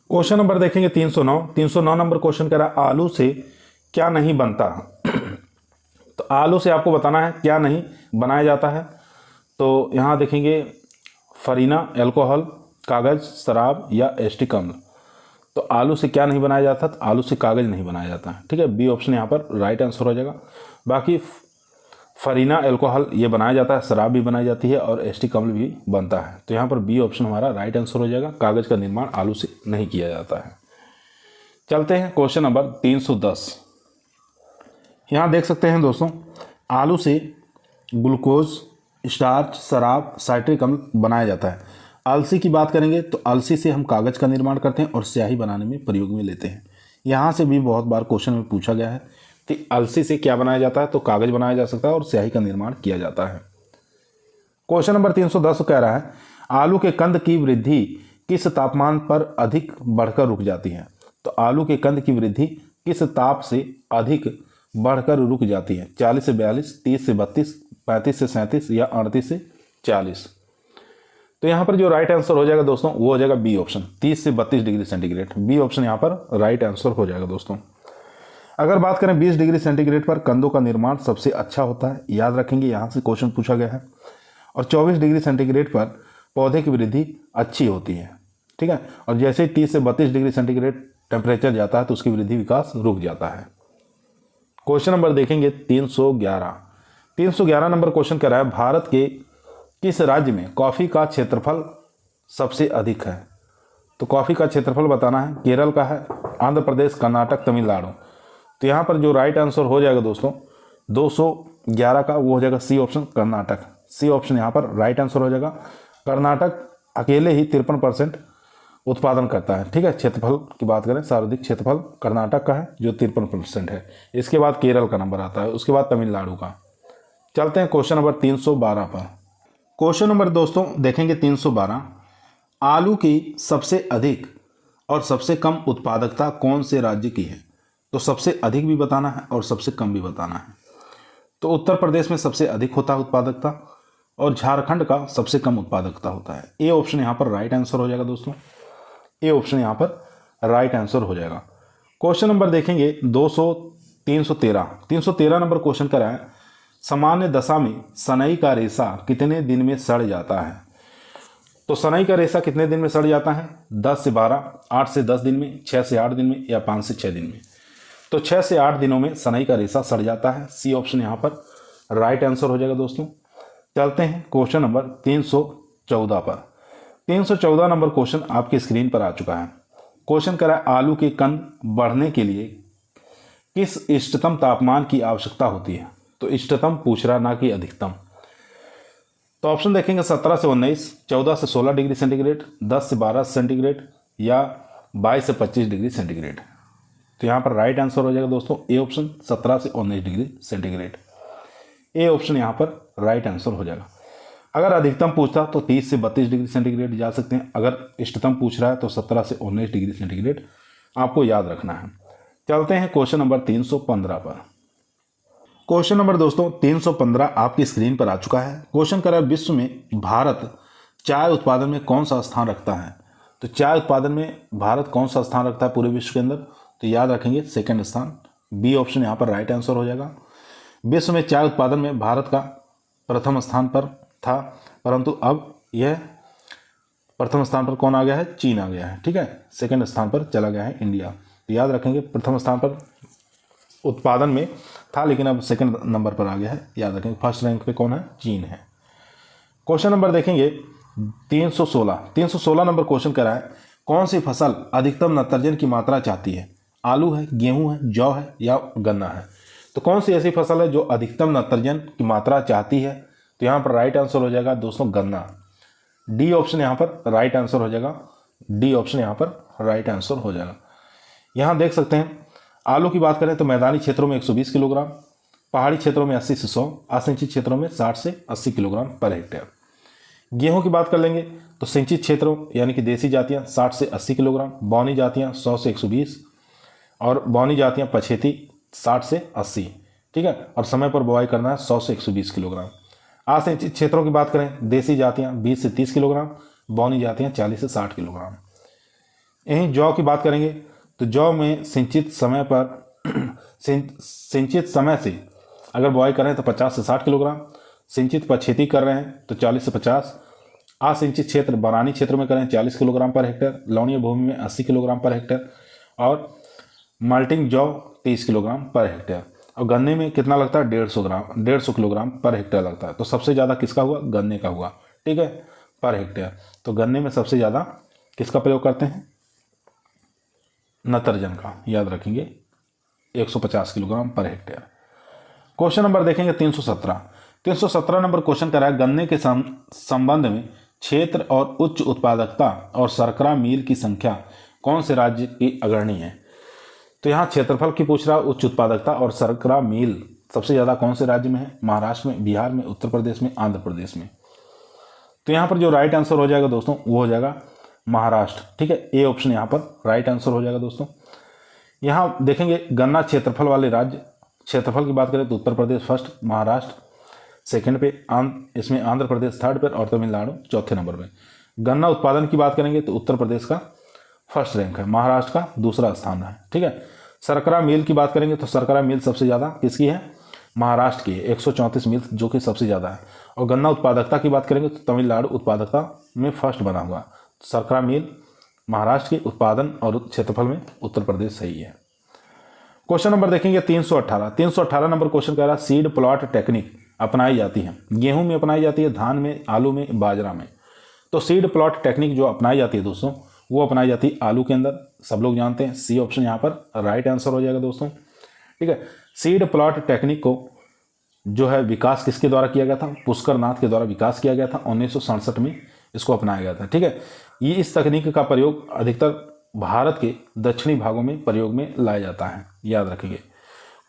क्वेश्चन नंबर देखेंगे 309 नंबर क्वेश्चन कह रहा है आलू से क्या नहीं बनता। तो आलू से आपको बताना है क्या नहीं बनाया जाता है। तो यहाँ देखेंगे फरीना, अल्कोहल, कागज, शराब या एस्टिक अम्ल। तो आलू से क्या नहीं बनाया जाता, तो आलू से कागज नहीं बनाया जाता है। ठीक है, बी ऑप्शन यहाँ पर राइट आंसर हो जाएगा। बाकी फरीना, अल्कोहल ये बनाया जाता है, शराब भी बनाई जाती है और एस्टिक अम्ल भी बनता है। तो यहाँ पर बी ऑप्शन हमारा राइट आंसर हो जाएगा। कागज का निर्माण आलू से नहीं किया जाता है। चलते हैं क्वेश्चन नंबर 310। यहाँ देख सकते हैं दोस्तों आलू से ग्लूकोज, स्टार्च, शराब, साइट्रिक अम्ल बनाया जाता है। अलसी की बात करेंगे तो अलसी से हम कागज़ का निर्माण करते हैं और स्याही बनाने में प्रयोग में लेते हैं। यहाँ से भी बहुत बार क्वेश्चन में पूछा गया है कि अलसी से क्या बनाया जाता है, तो कागज़ बनाया जा सकता है और स्याही का निर्माण किया जाता है। क्वेश्चन नंबर 310 कह रहा है आलू के कंद की वृद्धि किस तापमान पर अधिक बढ़कर रुक जाती है। तो आलू के कंद की वृद्धि किस ताप से अधिक बढ़कर रुक जाती है। 40 से 42, 30 से 32, 35 से 37 या 38 से 40। तो यहाँ पर जो राइट आंसर हो जाएगा दोस्तों वो हो जाएगा बी ऑप्शन, 30 से 32 डिग्री सेंटीग्रेड। बी ऑप्शन यहाँ पर राइट आंसर हो जाएगा दोस्तों। अगर बात करें 20 डिग्री सेंटीग्रेड पर कंदों का निर्माण सबसे अच्छा होता है, याद रखेंगे, यहाँ से क्वेश्चन पूछा गया है। और 24 डिग्री सेंटीग्रेड पर पौधे की वृद्धि अच्छी होती है। ठीक है, और जैसे ही 30 से 32 डिग्री सेंटीग्रेड टेम्परेचर जाता है तो उसकी वृद्धि विकास रुक जाता है। क्वेश्चन नंबर देखेंगे 311 नंबर क्वेश्चन कह रहा है भारत के किस राज्य में कॉफ़ी का क्षेत्रफल सबसे अधिक है? तो कॉफ़ी का क्षेत्रफल बताना है। केरल का है, आंध्र प्रदेश, कर्नाटक, तमिलनाडु। तो यहाँ पर जो राइट आंसर हो जाएगा दोस्तों 211 का, वो हो जाएगा C option, Karnataka. C option यहाँ पर राइट आंसर हो जाएगा। कर्नाटक अकेले ही 53% उत्पादन करता है। ठीक है, क्षेत्रफल की बात करें, सर्वाधिक क्षेत्रफल कर्नाटक का है जो 53% है। इसके बाद केरल का नंबर आता है, उसके बाद तमिलनाडु का। चलते हैं क्वेश्चन नंबर 312 पर। क्वेश्चन नंबर दोस्तों देखेंगे 312, आलू की सबसे अधिक और सबसे कम उत्पादकता कौन से राज्य की है? तो सबसे अधिक भी बताना है और सबसे कम भी बताना है। तो उत्तर प्रदेश में सबसे अधिक होता है उत्पादकता और झारखंड का सबसे कम उत्पादकता होता है। ए ऑप्शन यहाँ पर राइट आंसर हो जाएगा दोस्तों। ए ऑप्शन यहाँ पर राइट आंसर हो जाएगा। क्वेश्चन नंबर देखेंगे 313 नंबर क्वेश्चन का है, सामान्य दशा में सनई का रेशा कितने दिन में सड़ जाता है? तो सनई का रेशा कितने दिन में सड़ जाता है? 10 से 12, 8 से 10 दिन में, 6 से 8 दिन में या 5 से 6 दिन में। तो 6 से 8 दिनों में सनई का रेशा सड़ जाता है। सी ऑप्शन यहाँ पर राइट आंसर हो जाएगा दोस्तों। चलते हैं क्वेश्चन नंबर 314 पर। 314 नंबर क्वेश्चन आपकी स्क्रीन पर आ चुका है। क्वेश्चन करा, आलू के कंद बढ़ने के लिए किस इष्टतम तापमान की आवश्यकता होती है? तो इष्टतम पूछ रहा, ना कि अधिकतम। तो ऑप्शन देखेंगे 17 से 19, 14 से 16 डिग्री सेंटीग्रेड, 10 से 12 सेंटीग्रेड या 22 से 25 डिग्री सेंटीग्रेड। तो यहाँ पर राइट आंसर हो जाएगा दोस्तों ए ऑप्शन, 17 से 19 डिग्री सेंटीग्रेड। ए ऑप्शन यहाँ पर राइट आंसर हो जाएगा। अगर अधिकतम पूछता तो 30 से 32 डिग्री सेंटीग्रेड जा सकते हैं। अगर इष्टतम पूछ रहा है तो 17 से 19 डिग्री सेंटीग्रेड आपको याद रखना है। चलते हैं क्वेश्चन नंबर 315 पर। क्वेश्चन नंबर दोस्तों 315 आपकी स्क्रीन पर आ चुका है। क्वेश्चन कर रहा है, विश्व में भारत चाय उत्पादन में कौन सा स्थान रखता है? तो चाय उत्पादन में भारत कौन सा स्थान रखता है पूरे विश्व के अंदर? तो याद रखेंगे सेकंड स्थान। बी ऑप्शन यहाँ पर राइट आंसर हो जाएगा। विश्व में चाय उत्पादन में भारत का प्रथम स्थान पर था, परंतु अब यह प्रथम स्थान पर कौन आ गया है? चीन आ गया है। ठीक है, सेकंड स्थान पर चला गया है इंडिया। तो याद रखेंगे प्रथम स्थान पर उत्पादन में था, लेकिन अब सेकंड नंबर पर आ गया है। याद रखेंगे फर्स्ट रैंक पे कौन है? चीन है। क्वेश्चन नंबर देखेंगे 316 नंबर क्वेश्चन करा है, कौन सी फसल अधिकतम नाइट्रोजन की मात्रा चाहती है? आलू है, गेहूं है, जौ है या गन्ना है? तो कौन सी ऐसी फसल है जो अधिकतम नाइट्रोजन की मात्रा चाहती है? तो यहाँ पर राइट आंसर हो जाएगा दोस्तों गन्ना। डी ऑप्शन यहाँ पर राइट आंसर हो जाएगा। डी ऑप्शन यहाँ पर राइट आंसर हो जाएगा। यहाँ देख सकते हैं आलू की बात करें तो मैदानी क्षेत्रों में 120 किलोग्राम, पहाड़ी क्षेत्रों में 80 से 100, असिंचित क्षेत्रों में 60 से 80 किलोग्राम पर हेक्टेयर। गेहूं की बात कर लेंगे तो सिंचित क्षेत्रों यानी कि देसी जातियां 60 से 80 किलोग्राम, बौनी जातियां 100 से 120 और बौनी जातियां पछेती 60 से 80। ठीक है, और समय पर बुआई करना है 100 से 120 किलोग्राम। असिंचित क्षेत्रों की बात करें, देसी जातियां 20 से 30 किलोग्राम, बौनी जातियां 40 से 60 किलोग्राम। यहीं जौ की बात करेंगे तो जौ में सिंचित समय से अगर बुआई करें तो 50 से 60 किलोग्राम, सिंचित पछेती कर रहे हैं तो 40 से 50, असिंचित क्षेत्र बनानी क्षेत्र में करें 40 किलोग्राम पर हेक्टेयर, लवणीय भूमि में 80 किलोग्राम पर हेक्टेयर और माल्टिंग जौ 30 किलोग्राम पर हेक्टेयर। और गन्ने में कितना लगता है? 150 किलोग्राम पर हेक्टेयर लगता है। तो सबसे ज़्यादा किसका हुआ? गन्ने का हुआ। ठीक है, पर हेक्टेयर। तो गन्ने में सबसे ज़्यादा किसका प्रयोग करते हैं? नाइट्रोजन का। याद रखेंगे 150 kilogram per hectare. Question number देखेंगे 317 नंबर क्वेश्चन कर रहा है, गन्ने के संबंध में क्षेत्र और उच्च उत्पादकता और शर्करा मिल की संख्या कौन से राज्य की अग्रणी है? तो यहाँ क्षेत्रफल की पूछ रहा है, उच्च उत्पादकता और शर्करा मिल सबसे ज़्यादा कौन से राज्य में है? महाराष्ट्र में, बिहार में, उत्तर प्रदेश में, आंध्र प्रदेश में। तो यहाँ पर जो राइट आंसर हो जाएगा दोस्तों वो हो जाएगा महाराष्ट्र। ठीक है, ए ऑप्शन यहाँ पर राइट आंसर हो जाएगा दोस्तों। यहाँ देखेंगे गन्ना क्षेत्रफल वाले राज्य, क्षेत्रफल की बात करें तो उत्तर प्रदेश फर्स्ट, महाराष्ट्र सेकंड पे, इसमें आंध्र प्रदेश थर्ड पे और तमिलनाडु चौथे नंबर पे। गन्ना उत्पादन की बात करेंगे तो उत्तर प्रदेश का फर्स्ट रैंक है, महाराष्ट्र का दूसरा स्थान है। ठीक है, शर्करा मिल की बात करेंगे तो शर्करा मिल सबसे ज़्यादा किसकी है? महाराष्ट्र की 134 मिल जो कि सबसे ज़्यादा है। और गन्ना उत्पादकता की बात करेंगे तो तमिलनाडु उत्पादकता में फर्स्ट बना हुआ। शर्करा मिल महाराष्ट्र के उत्पादन और क्षेत्रफल में उत्तर प्रदेश सही है। क्वेश्चन नंबर देखेंगे 318 नंबर क्वेश्चन कह रहा है, सीड प्लॉट टेक्निक अपनाई जाती है? गेहूं में अपनाई जाती है, धान में, आलू में, बाजरा में। तो सीड प्लॉट टेक्निक जो अपनाई जाती है दोस्तों, वो अपनाई जाती है आलू के अंदर, सब लोग जानते हैं। सी ऑप्शन यहाँ पर राइट आंसर हो जाएगा दोस्तों। ठीक है, सीड प्लॉट टेक्निक को जो है विकास किसके द्वारा किया गया था? पुष्कर नाथ के द्वारा विकास किया गया था। 1967 में इसको अपनाया गया था। ठीक है, ये इस तकनीक का प्रयोग अधिकतर भारत के दक्षिणी भागों में प्रयोग में लाया जाता है, याद रखिए।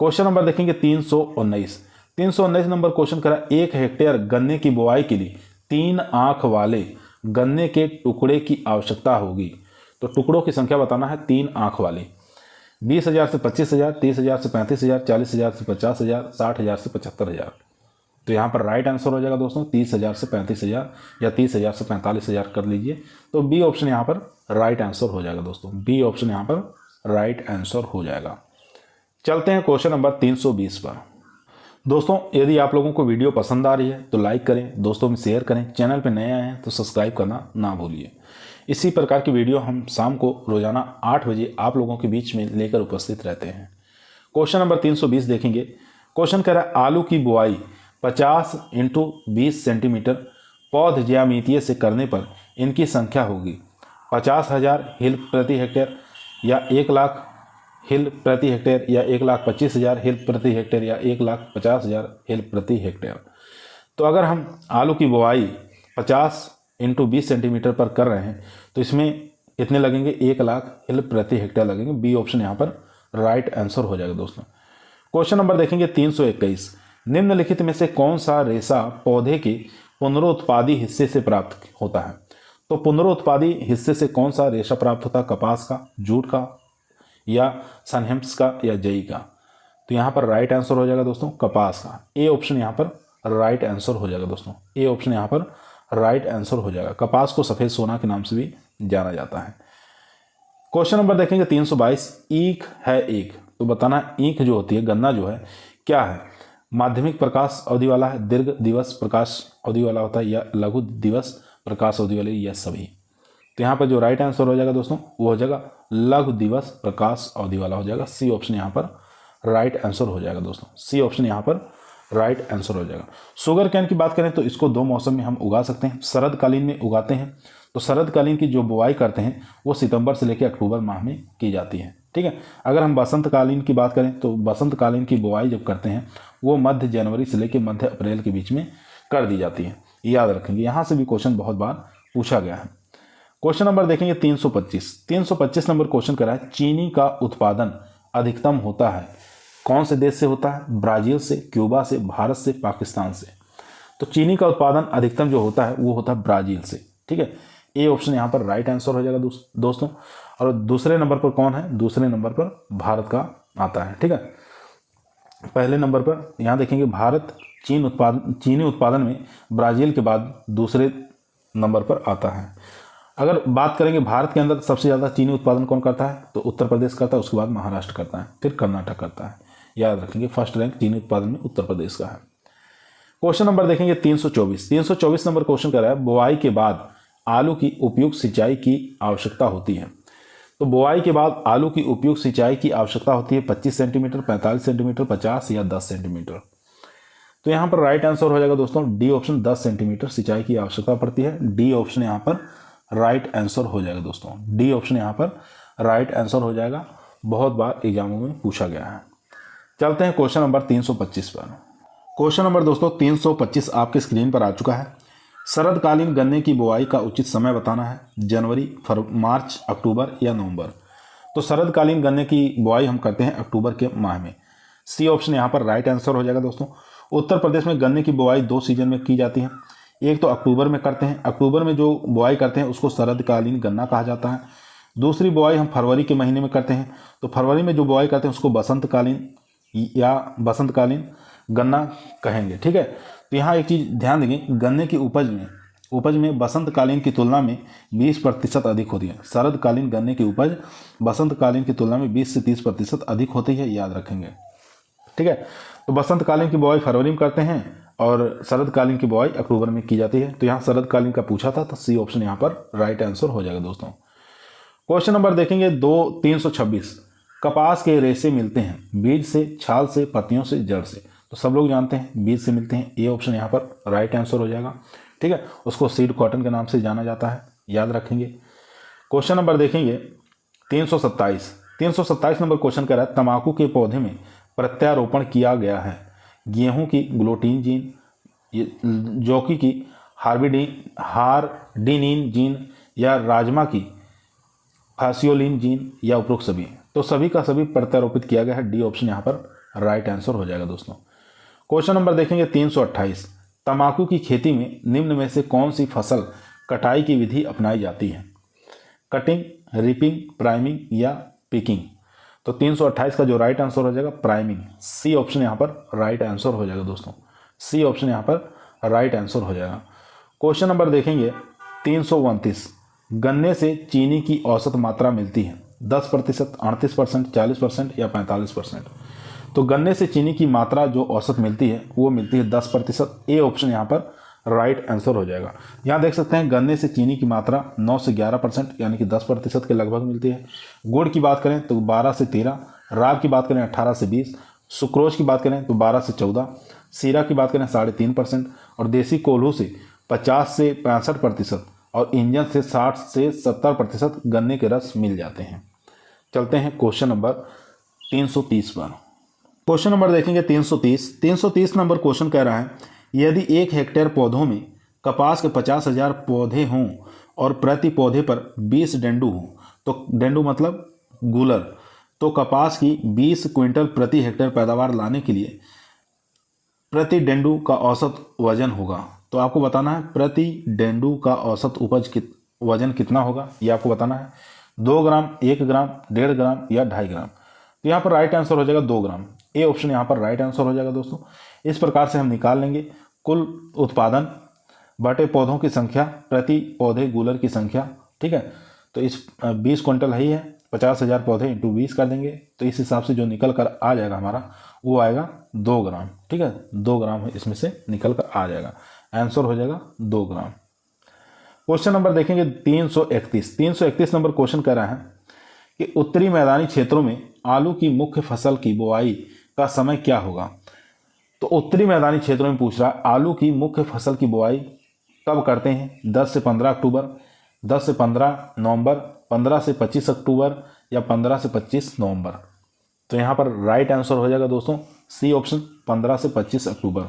क्वेश्चन नंबर देखेंगे 319 नंबर क्वेश्चन करा, 1 हेक्टेयर गन्ने की बुआई के लिए 3 आंख वाले गन्ने के टुकड़े की आवश्यकता होगी। तो टुकड़ों की संख्या बताना है 3 आंख वाले। 20,000 से 25,000, 30,000 से 35,000, 40,000 से 50,000, 60,000 से 75,000। तो यहाँ पर राइट आंसर हो जाएगा दोस्तों 30,000 से 35,000 या 30,000 से 45,000 कर लीजिए। तो बी ऑप्शन यहाँ पर राइट आंसर हो जाएगा दोस्तों। बी ऑप्शन यहाँ पर राइट आंसर हो जाएगा। चलते हैं क्वेश्चन नंबर 320 पर। दोस्तों यदि आप लोगों को वीडियो पसंद आ रही है तो लाइक करें, दोस्तों में शेयर करें, चैनल पर नए आए हैं तो सब्सक्राइब करना ना भूलिए। इसी प्रकार की वीडियो हम शाम को रोजाना 8 बजे आप लोगों के बीच में लेकर उपस्थित रहते हैं। क्वेश्चन नंबर 320 देखेंगे। क्वेश्चन कह रहा है आलू की बुआई 50 × 20 सेंटीमीटर पौध ज्यामितीय से करने पर इनकी संख्या होगी 50,000 हिल प्रति हेक्टेयर या 1 लाख हिल प्रति हेक्टेयर या 1,25,000 हिल प्रति हेक्टेयर या 1,50,000 हिल प्रति हेक्टेयर। तो अगर हम आलू की बुआई 50 × 20 सेंटीमीटर पर कर रहे हैं तो इसमें कितने लगेंगे? 1 लाख हिल प्रति हेक्टेयर लगेंगे। बी ऑप्शन यहाँ पर राइट आंसर हो जाएगा दोस्तों। क्वेश्चन नंबर देखेंगे 321। निम्नलिखित में से कौन सा रेशा पौधे के पुनरुत्पादी हिस्से से प्राप्त होता है? तो पुनरुत्पादी हिस्से से कौन सा रेशा प्राप्त होता है? कपास का, जूट का या सनहेम्स का या जई का? तो यहाँ पर राइट आंसर हो जाएगा दोस्तों कपास का। ए ऑप्शन यहाँ पर राइट आंसर हो जाएगा दोस्तों। ए ऑप्शन यहाँ पर राइट आंसर हो जाएगा। कपास को सफेद सोना के नाम से भी जाना जाता है। क्वेश्चन नंबर देखेंगे 322। ईख है एक, तो बताना ईख जो होती है, गन्ना जो है क्या है? माध्यमिक प्रकाश अवधि वाला है, दीर्घ दिवस प्रकाश अवधि वाला होता है या लघु दिवस प्रकाश अवधि वाले, या सभी? तो यहाँ पर जो राइट आंसर हो जाएगा दोस्तों वो हो जाएगा लघु दिवस प्रकाश अवधि वाला हो जाएगा। सी ऑप्शन यहाँ पर राइट आंसर हो जाएगा दोस्तों। सी ऑप्शन यहाँ पर राइट आंसर हो जाएगा। शुगर कैन की बात करें तो इसको 2 मौसम में हम उगा सकते हैं। शरदकालीन में उगाते हैं, तो शरदकालीन की जो बुआई करते हैं वो सितंबर से लेकर अक्टूबर माह में की जाती है। ठीक है, अगर हम बसंतकालीन की बात करें तो बसंतकालीन की बुआई जब करते हैं वो मध्य जनवरी से लेकर मध्य अप्रैल के बीच में कर दी जाती है। याद रखेंगे, यहाँ से भी क्वेश्चन बहुत बार पूछा गया है। क्वेश्चन नंबर देखेंगे 325 नंबर क्वेश्चन करा है चीनी का उत्पादन अधिकतम होता है कौन से देश से होता है? ब्राजील से, क्यूबा से, भारत से, पाकिस्तान से। तो चीनी का उत्पादन अधिकतम जो होता है वो होता है ब्राजील से। ठीक है, ए ऑप्शन यहाँ पर राइट आंसर हो जाएगा दोस्तों। और दूसरे नंबर पर कौन है? दूसरे नंबर पर भारत का आता है। ठीक है, पहले नंबर पर यहाँ देखेंगे भारत चीनी उत्पादन में ब्राजील के बाद दूसरे नंबर पर आता है। अगर बात करेंगे भारत के अंदर सबसे ज़्यादा चीनी उत्पादन कौन करता है तो उत्तर प्रदेश करता है, उसके बाद महाराष्ट्र करता है, फिर कर्नाटक करता है। याद रखेंगे फर्स्ट रैंक चीनी उत्पादन में उत्तर प्रदेश का है। क्वेश्चन नंबर देखेंगे 324 नंबर क्वेश्चन कर रहा है बुआई के बाद आलू की उपयुक्त सिंचाई की आवश्यकता होती है। तो बुआई के बाद आलू की उपयुक्त सिंचाई की आवश्यकता होती है 25 सेंटीमीटर, 45 सेंटीमीटर, 50 या 10 सेंटीमीटर। तो यहाँ पर राइट आंसर हो जाएगा दोस्तों डी ऑप्शन 10 सेंटीमीटर सिंचाई की आवश्यकता पड़ती है। डी ऑप्शन यहाँ पर राइट आंसर हो जाएगा दोस्तों। डी ऑप्शन यहाँ पर राइट आंसर हो जाएगा, बहुत बार एग्जामों में पूछा गया है। चलते हैं क्वेश्चन नंबर 325 पर। क्वेश्चन नंबर दोस्तों 325 आपके स्क्रीन पर आ चुका है। शरदकालीन गन्ने की बुआई का उचित समय बताना है, जनवरी, मार्च, अक्टूबर या नवंबर। तो शरदकालीन गन्ने की बुआई हम करते हैं अक्टूबर के माह में। सी ऑप्शन यहाँ पर राइट आंसर हो जाएगा दोस्तों। उत्तर प्रदेश में गन्ने की बुआई 2 सीजन में की जाती है। एक तो अक्टूबर में करते हैं, अक्टूबर में जो बुआई करते हैं उसको शरदकालीन गन्ना कहा जाता है। दूसरी बुआई हम फरवरी के महीने में करते हैं, तो फरवरी में जो बुआई करते हैं उसको बसंतकालीन या बसंतकालीन गन्ना कहेंगे। ठीक है, तो यहाँ एक चीज़ ध्यान देंगे, गन्ने की उपज में बसंतकालीन की तुलना में 20% अधिक होती है। शरदकालीन गन्ने की उपज बसंतकालीन की तुलना में 20 से 30% अधिक होती है, याद रखेंगे। ठीक है, तो बसंतकालीन की बुआई फरवरी में करते हैं और शरदकालीन की बुआई अक्टूबर में की जाती है। तो यहाँ शरदकालीन का पूछा था, तो सी ऑप्शन यहाँ पर राइट आंसर हो जाएगा दोस्तों। क्वेश्चन नंबर देखेंगे 326। कपास के रेशे मिलते हैं बीज से, छाल से, पत्तियों से, जड़ से। तो तो सब लोग जानते हैं बीज से मिलते हैं, ए ऑप्शन यहाँ पर राइट आंसर हो जाएगा। ठीक है, उसको सीड कॉटन के नाम से जाना जाता है, याद रखेंगे। क्वेश्चन नंबर देखेंगे 327 नंबर क्वेश्चन कह रहा है तंबाकू के पौधे में प्रत्यारोपण किया गया है गेहूं की ग्लूटीन जीन, जौकी की हार्डिनिन जीन या राजमा की फासियोलिन जीन या उपरोक्त सभी। तो सभी का सभी प्रत्यारोपित किया गया है, डी ऑप्शन यहाँ पर राइट आंसर हो जाएगा दोस्तों। क्वेश्चन नंबर देखेंगे 328 तंबाकू की खेती में निम्न में से कौन सी फसल कटाई की विधि अपनाई जाती है? कटिंग, रिपिंग, प्राइमिंग या पिकिंग। तो 328 का जो राइट आंसर हो जाएगा प्राइमिंग, सी ऑप्शन यहाँ पर राइट आंसर हो जाएगा दोस्तों, सी ऑप्शन यहाँ पर राइट आंसर हो जाएगा। क्वेश्चन नंबर देखेंगे 329 गन्ने से चीनी की औसत मात्रा मिलती है 10%, 38%, 40% या 45%। तो गन्ने से चीनी की मात्रा जो औसत मिलती है वो मिलती है 10%, ए ऑप्शन यहाँ पर राइट आंसर हो जाएगा। यहाँ देख सकते हैं गन्ने से चीनी की मात्रा 9 से 11% यानी कि 10% के लगभग मिलती है। गुड़ की बात करें तो 12 से 13, राब की बात करें 18 से 20, सुक्रोज की बात करें तो 12 से 14, सीरा की बात करें 3.5% और देसी कोल्हू से 50 से 65% और इंजन से 60 से 70% गन्ने के रस मिल जाते हैं। चलते हैं क्वेश्चन नंबर 330 पर। क्वेश्चन नंबर देखेंगे 330 नंबर क्वेश्चन कह रहा है यदि 1 हेक्टेयर पौधों में कपास के 50,000 पौधे हों और प्रति पौधे पर 20 डेंडू हों, तो डेंडू मतलब गूलर, तो कपास की 20 क्विंटल प्रति हेक्टेयर पैदावार लाने के लिए प्रति डेंडू का औसत वजन होगा। तो आपको बताना है प्रति डेंडू का औसत वजन कितना होगा, ये आपको बताना है। 2 ग्राम, 1 ग्राम, 1.5 ग्राम या 2.5 ग्राम। तो यहाँ पर राइट आंसर हो जाएगा 2 ग्राम, ए ऑप्शन यहाँ पर राइट आंसर हो जाएगा दोस्तों। इस प्रकार से हम निकाल लेंगे कुल उत्पादन बटे पौधों की संख्या प्रति पौधे गूलर की संख्या। ठीक है, तो इस 20 क्विंटल ही है, 50,000 पौधे इंटू 20 कर देंगे तो इस हिसाब से जो निकल कर आ जाएगा हमारा वो आएगा 2 ग्राम। ठीक है, 2 ग्राम इसमें से निकल कर आ जाएगा, आंसर हो जाएगा 2 ग्राम। क्वेश्चन नंबर देखेंगे 331 नंबर क्वेश्चन कह रहा है कि उत्तरी मैदानी क्षेत्रों में आलू की मुख्य फसल की बुआई का समय क्या होगा। तो उत्तरी मैदानी क्षेत्रों में पूछ रहा है आलू की मुख्य फसल की बुआई कब करते हैं? 10 से 15 अक्टूबर, 10 से 15 नवंबर, 15 से 25 अक्टूबर या 15 से 25 नवंबर। तो यहाँ पर राइट आंसर हो जाएगा दोस्तों सी ऑप्शन 15 से 25 अक्टूबर,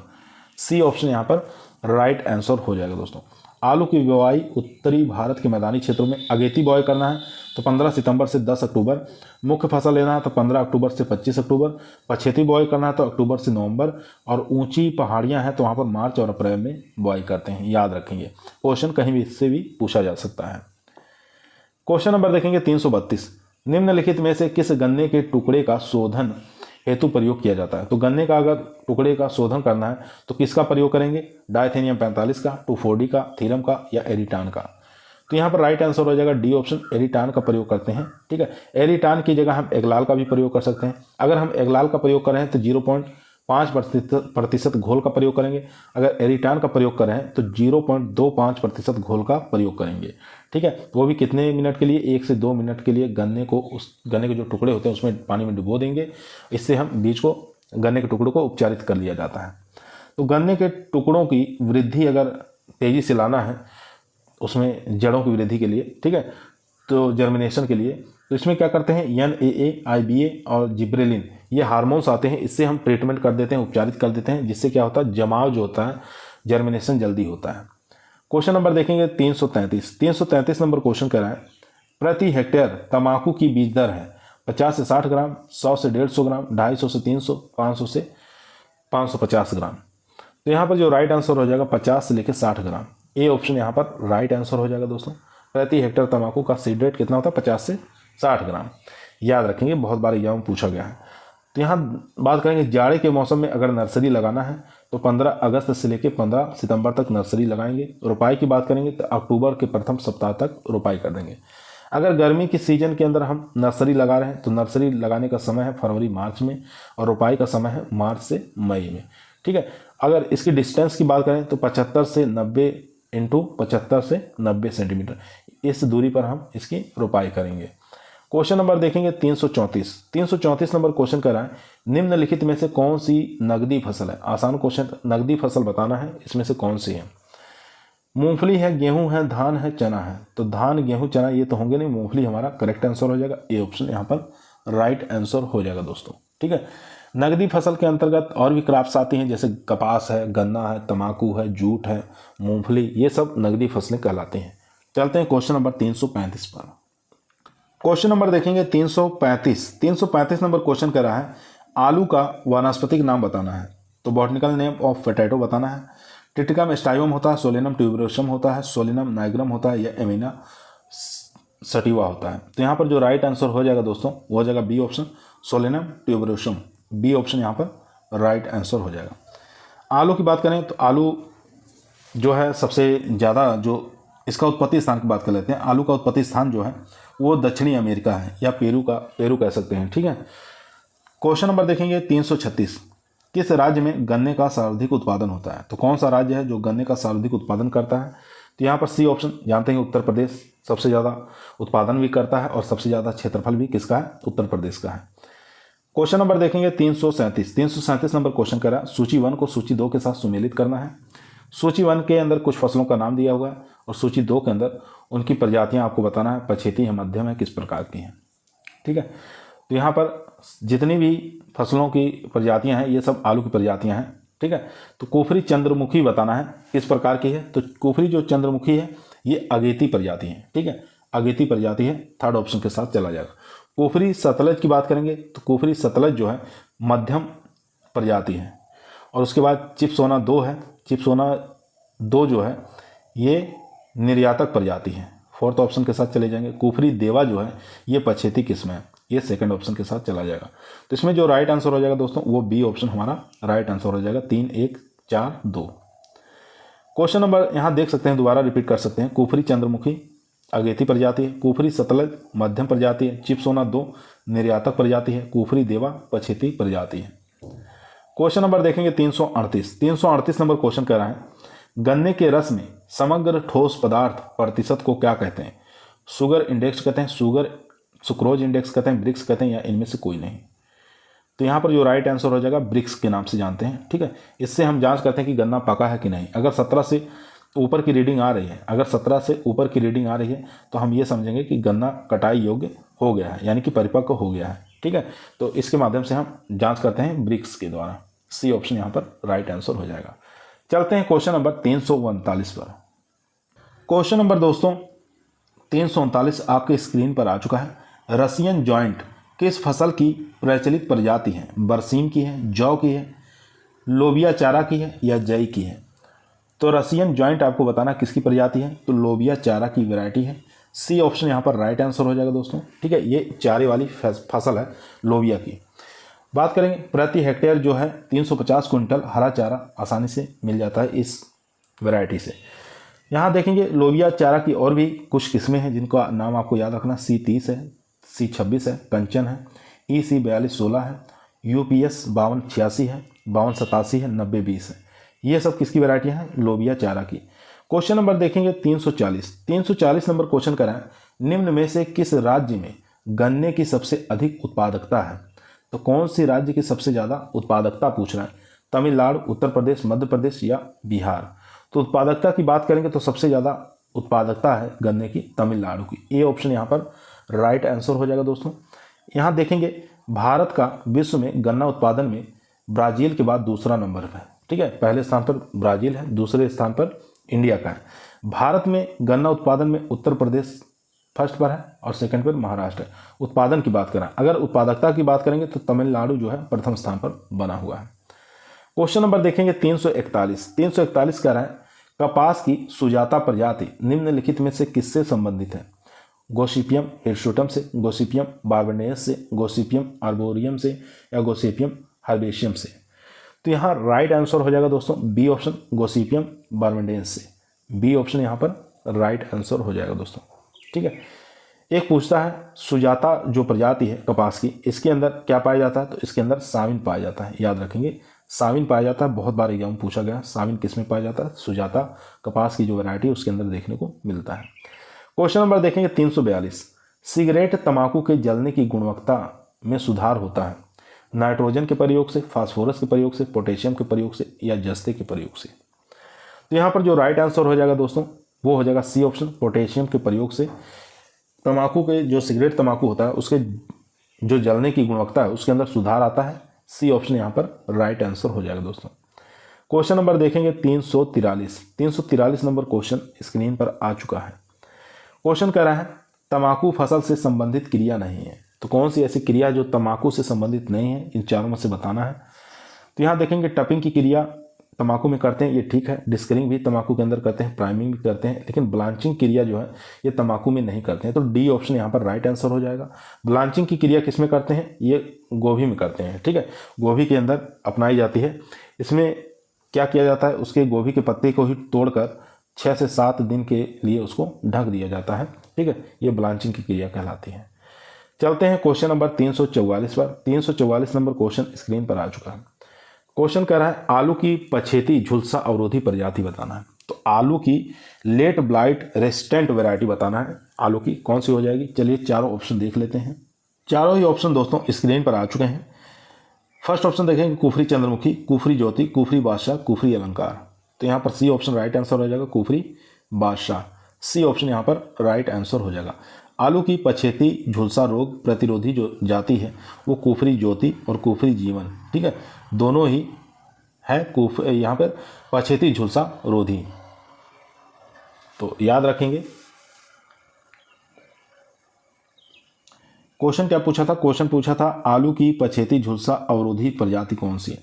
सी ऑप्शन यहाँ पर राइट आंसर हो जाएगा दोस्तों। आलू की बुआई उत्तरी भारत के मैदानी क्षेत्रों में अगेती बुआई करना है तो 15 सितंबर से 10 अक्टूबर, मुख्य फसल लेना है तो 15 अक्टूबर से 25 अक्टूबर, पछेती बुआई करना है तो अक्टूबर से नवंबर और ऊंची पहाड़ियां हैं तो वहां पर मार्च और अप्रैल में बुआई करते हैं, याद रखेंगे। क्वेश्चन कहीं भी इससे भी पूछा जा सकता है। क्वेश्चन नंबर देखेंगे 332 निम्नलिखित में से किस गन्ने के टुकड़े का शोधन हेतु प्रयोग किया जाता है। तो गन्ने का अगर टुकड़े का शोधन करना है तो किसका प्रयोग करेंगे? डायथेनियम 45 का, 2,4-D का, थीरम का या एरिटान का। तो यहाँ पर राइट आंसर हो जाएगा डी ऑप्शन, एरिटान का प्रयोग करते हैं। ठीक है, एरिटान की जगह हम एगलाल का भी प्रयोग कर सकते हैं। अगर हम एगलाल का प्रयोग कर रहे हैं तो 0.5% घोल का प्रयोग करेंगे, अगर एरिटान का प्रयोग कर रहे हैं तो 0.25% घोल का प्रयोग करेंगे। ठीक है, वो भी कितने मिनट के लिए? 1 से 2 मिनट के लिए गन्ने के जो टुकड़े होते हैं उसमें पानी में डुबो देंगे, इससे हम बीज को, गन्ने के टुकड़ों को उपचारित कर लिया जाता है। तो गन्ने के टुकड़ों की वृद्धि अगर तेजी से लाना है उसमें जड़ों की वृद्धि के लिए, ठीक है, तो जर्मिनेशन के लिए, तो इसमें क्या करते हैं NAA, IBA और जिब्रेलिन ये हार्मोन्स आते हैं, इससे हम ट्रीटमेंट कर देते हैं, उपचारित कर देते हैं, जिससे क्या होता है जमाव जो होता है, जर्मिनेशन जल्दी होता है। क्वेश्चन नंबर देखेंगे 333 नंबर क्वेश्चन कह रहा है प्रति हेक्टेयर तंबाकू की बीज दर है 50 से 60 ग्राम, 100 से 150 ग्राम, 250 से 300, 500 से 550 ग्राम। तो यहाँ पर जो राइट आंसर हो जाएगा 50 से लेकर 60 ग्राम, ए ऑप्शन यहाँ पर राइट आंसर हो जाएगा दोस्तों। प्रति हेक्टेयर तंबाकू का सीड रेट कितना होता है? 50 से 60 ग्राम, याद रखेंगे, बहुत बार एग्जाम में पूछा गया है। तो यहाँ बात करेंगे जाड़े के मौसम में अगर नर्सरी लगाना है तो 15 अगस्त से लेकर 15 सितंबर तक नर्सरी लगाएंगे। रोपाई की बात करेंगे तो अक्टूबर के प्रथम सप्ताह तक रोपाई कर देंगे। अगर गर्मी की सीजन के अंदर हम नर्सरी लगा रहे हैं तो नर्सरी लगाने का समय है फरवरी मार्च में और रोपाई का समय है मार्च से मई में। ठीक है, अगर इसकी डिस्टेंस की बात करें तो 75 से 90 इंटू 75 से 90 सेंटीमीटर, इस दूरी पर हम इसकी रोपाई करेंगे। क्वेश्चन नंबर देखेंगे 334। 334 नंबर क्वेश्चन कर रहा है, निम्नलिखित में से कौन सी नगदी फसल है। आसान क्वेश्चन, नगदी फसल बताना है, इसमें से कौन सी है। मूंगफली है, गेहूं है, धान है, चना है। तो धान, गेहूं, चना ये तो होंगे नहीं, मूंगफली हमारा करेक्ट आंसर हो जाएगा। ए ऑप्शन यहाँ पर राइट आंसर हो जाएगा दोस्तों। ठीक है, नगदी फसल के अंतर्गत और भी क्रॉप्स आती हैं, जैसे कपास है, गन्ना है, तंबाकू है, जूट है, मूंगफली, ये सब नगदी फसलें कहलाती हैं। चलते हैं क्वेश्चन नंबर 335 पर। क्वेश्चन नंबर देखेंगे 335। 335 नंबर क्वेश्चन कर रहा है, आलू का वानस्पतिक नाम बताना है। तो बॉटनिकल नेम ऑफ पोटैटो बताना है। टिटिकम स्टाइवम होता है, सोलेनम ट्यूबरोसम होता है, सोलेनम नाइग्रम होता है, या एमिना सटिवा होता है। तो यहाँ पर जो राइट आंसर हो जाएगा दोस्तों वो हो जाएगा B option, solanum tuberosum. B option यहाँ पर राइट आंसर हो जाएगा। आलू की बात करें तो आलू जो है सबसे ज़्यादा, जो इसका उत्पत्ति स्थान की बात कर लेते हैं। आलू का उत्पत्ति स्थान जो है वो दक्षिणी अमेरिका है, या पेरू कह सकते हैं। ठीक है, क्वेश्चन नंबर देखेंगे 336। किस राज्य में गन्ने का सर्वाधिक उत्पादन होता है। तो कौन सा राज्य है जो गन्ने का सर्वाधिक उत्पादन करता है। तो यहाँ पर सी ऑप्शन जानते हैं, उत्तर प्रदेश सबसे ज़्यादा उत्पादन भी करता है और सबसे ज़्यादा क्षेत्रफल भी किसका है, उत्तर प्रदेश का है। क्वेश्चन नंबर देखेंगे 337। 337 नंबर क्वेश्चन करा, सूची 1 को सूची 2 के साथ सुमेलित करना है। सूची 1 के अंदर कुछ फसलों का नाम दिया हुआ है और सूची 2 के अंदर उनकी प्रजातियां आपको बताना है, पछेती है, मध्यम है, किस प्रकार की हैं। ठीक है, तो यहाँ पर जितनी भी फसलों की प्रजातियां हैं ये सब आलू की प्रजातियां हैं। ठीक है, तो कुफरी चंद्रमुखी बताना है किस प्रकार की है। तो कुफरी जो चंद्रमुखी है ये अगेती प्रजाति है। ठीक है, अगेती प्रजाति है, थर्ड ऑप्शन के साथ चला जाएगा। कुफरी सतलज की बात करेंगे तो कुफरी सतलज जो है मध्यम प्रजाति है। और उसके बाद चिपसोना 2 है, चिपसोना 2 जो है ये निर्यातक प्रजाति है, फोर्थ ऑप्शन के साथ चले जाएंगे। कुफरी देवा जो है ये पछेती किस्म है, ये सेकंड ऑप्शन के साथ चला जाएगा। तो इसमें जो राइट आंसर हो जाएगा दोस्तों वो बी ऑप्शन हमारा राइट आंसर हो जाएगा। 3, 1, 4, 2। क्वेश्चन नंबर यहाँ देख सकते हैं, दोबारा रिपीट कर सकते हैं। कुफरी चंद्रमुखी अगेती प्रजाति है, कुफरी सतलज मध्यम प्रजाति है, चिपसोना 2 निर्यातक प्रजाति है, कुफरी देवा पछेती प्रजाति है। क्वेश्चन नंबर देखेंगे 338। 338 नंबर क्वेश्चन कह रहा है, गन्ने के रस में समग्र ठोस पदार्थ प्रतिशत को क्या कहते हैं। शुगर इंडेक्स कहते हैं, सुक्रोज इंडेक्स कहते हैं, ब्रिक्स कहते हैं, या इनमें से कोई नहीं। तो यहाँ पर जो राइट आंसर हो जाएगा ब्रिक्स के नाम से जानते हैं। ठीक है, इससे हम जांच करते हैं कि गन्ना पका है कि नहीं। अगर 17 से ऊपर की रीडिंग आ रही है, अगर 17 से ऊपर की रीडिंग आ रही है तो हम ये समझेंगे कि गन्ना कटाई योग्य हो गया है, यानी कि परिपक्व हो गया है। ठीक है, तो इसके माध्यम से हम जांच करते हैं ब्रिक्स के द्वारा। सी ऑप्शन यहाँ पर राइट आंसर हो जाएगा। चलते हैं क्वेश्चन नंबर 339 पर। क्वेश्चन नंबर दोस्तों 339 आपके स्क्रीन पर आ चुका है। रसियन जॉइंट किस फसल की प्रचलित प्रजाति है। बरसीम की है, जौ की है, लोबिया चारा की है, या जई की है। तो रसियन जॉइंट आपको बताना किसकी प्रजाति है। तो लोबिया चारा की वैरायटी है। सी ऑप्शन यहाँ पर राइट आंसर हो जाएगा दोस्तों। ठीक है, ये चारे वाली फसल है लोबिया की। बात करेंगे प्रति हेक्टेयर जो है 350 क्विंटल हरा चारा आसानी से मिल जाता है इस वैरायटी से। यहाँ देखेंगे लोबिया चारा की और भी कुछ किस्में हैं जिनका नाम आपको याद रखना। C30 है, C26 है, कंचन है, EC 4216 है, UPS 5286 है, 5287 है, 9020 है। ये सब किसकी वैरायटी है, लोबिया चारा की। क्वेश्चन नंबर देखेंगे 340। 340 नंबर क्वेश्चन करें, निम्न में से किस राज्य में गन्ने की सबसे अधिक उत्पादकता है। तो कौन सी राज्य की सबसे ज़्यादा उत्पादकता पूछ रहा है। तमिलनाडु, उत्तर प्रदेश, मध्य प्रदेश, या बिहार। तो उत्पादकता की बात करेंगे तो सबसे ज़्यादा उत्पादकता है गन्ने की तमिलनाडु की। ए ऑप्शन यहाँ पर राइट आंसर हो जाएगा दोस्तों। यहाँ देखेंगे भारत का विश्व में गन्ना उत्पादन में ब्राज़ील के बाद दूसरा नंबर है। ठीक है, पहले स्थान पर ब्राज़ील है, दूसरे स्थान पर इंडिया का है। भारत में गन्ना उत्पादन में उत्तर प्रदेश फर्स्ट पर है और सेकंड पर महाराष्ट्र है। उत्पादन की बात करें, अगर उत्पादकता की बात करेंगे तो तमिलनाडु जो है प्रथम स्थान पर बना हुआ है। क्वेश्चन नंबर देखेंगे 341। 341 कह रहा है, कपास की सुजाता प्रजाति निम्नलिखित में से किससे संबंधित है। गोसिपियम हिरसुटम से, गोसिपियम बार्बेनेस से, गोसिपियम आर्बोरियम से, या गोसिपियम हर्बेशियम से। तो यहाँ राइट आंसर हो जाएगा दोस्तों बी ऑप्शन, गोसिपियम बार्बेनेस से। बी ऑप्शन यहाँ पर राइट आंसर हो जाएगा दोस्तों। ठीक है, एक पूछता है सुजाता जो प्रजाति है कपास की, इसके अंदर क्या पाया जाता है। तो इसके अंदर साविन पाया जाता है, याद रखेंगे साविन पाया जाता है। बहुत बार एग्जाम पूछा गया साविन किस में पाया जाता है। सुजाता कपास की जो वैरायटी है उसके अंदर देखने को मिलता है। क्वेश्चन नंबर देखेंगे 342। सिगरेट तंबाकू के जलने की गुणवत्ता में सुधार होता है नाइट्रोजन के प्रयोग से, फास्फोरस के प्रयोग से, पोटेशियम के प्रयोग से या जस्ते के प्रयोग से। तो यहाँ पर जो राइट आंसर हो जाएगा दोस्तों वो हो जाएगा सी ऑप्शन, पोटेशियम के प्रयोग से तंबाकू के जो सिगरेट तंबाकू होता है उसके जो जलने की गुणवत्ता है उसके अंदर सुधार आता है। सी ऑप्शन यहाँ पर राइट आंसर हो जाएगा दोस्तों। क्वेश्चन नंबर देखेंगे 343 नंबर क्वेश्चन स्क्रीन पर आ चुका है। क्वेश्चन कह रहा है तंबाकू फसल से संबंधित क्रिया नहीं है, तो कौन सी ऐसी क्रिया जो तंबाकू से संबंधित नहीं है, इन चारों में से बताना है। तो यहाँ देखेंगे टपिंग की क्रिया तंबाकू में करते हैं, ये ठीक है। डिस्करिंग भी तंबाकू के अंदर करते हैं, प्राइमिंग भी करते हैं, लेकिन ब्लांचिंग क्रिया जो है ये तंबाकू में नहीं करते हैं, तो डी ऑप्शन यहाँ पर राइट आंसर हो जाएगा। ब्लांचिंग की क्रिया किस में करते हैं, ये गोभी में करते हैं, ठीक है, गोभी के अंदर अपनाई जाती है। इसमें क्या किया जाता है, उसके गोभी के पत्ते को ही तोड़कर 6 से 7 दिन के लिए उसको ढक दिया जाता है, ठीक है, ये ब्लांचिंग की क्रिया कहलाती है। चलते हैं क्वेश्चन नंबर 344 पर। 344 नंबर क्वेश्चन स्क्रीन पर आ चुका है। क्वेश्चन कह रहा है आलू की पछेती झुलसा अवरोधी प्रजाति बताना है। तो आलू की लेट ब्लाइट रेसिस्टेंट वैरायटी बताना है, आलू की कौन सी हो जाएगी। चलिए चारों ऑप्शन देख लेते हैं। चारों ही ऑप्शन दोस्तों स्क्रीन पर आ चुके हैं। फर्स्ट ऑप्शन देखेंगे कुफरी चंद्रमुखी, कुफरी ज्योति, कुफरी बादशाह, कुफरी अलंकार। तो यहाँ पर सी ऑप्शन राइट आंसर हो जाएगा, कुफरी बादशाह। सी ऑप्शन यहाँ पर राइट आंसर हो जाएगा। आलू की पछेती झुलसा रोग प्रतिरोधी जो जाति है वो कुफरी ज्योति और कुफरी जीवन, ठीक है, दोनों ही है यहाँ पर पछेती झुलसा रोधी, तो याद रखेंगे। क्वेश्चन क्या पूछा था, क्वेश्चन पूछा था आलू की पछेती झुलसा अवरोधी प्रजाति कौन सी है।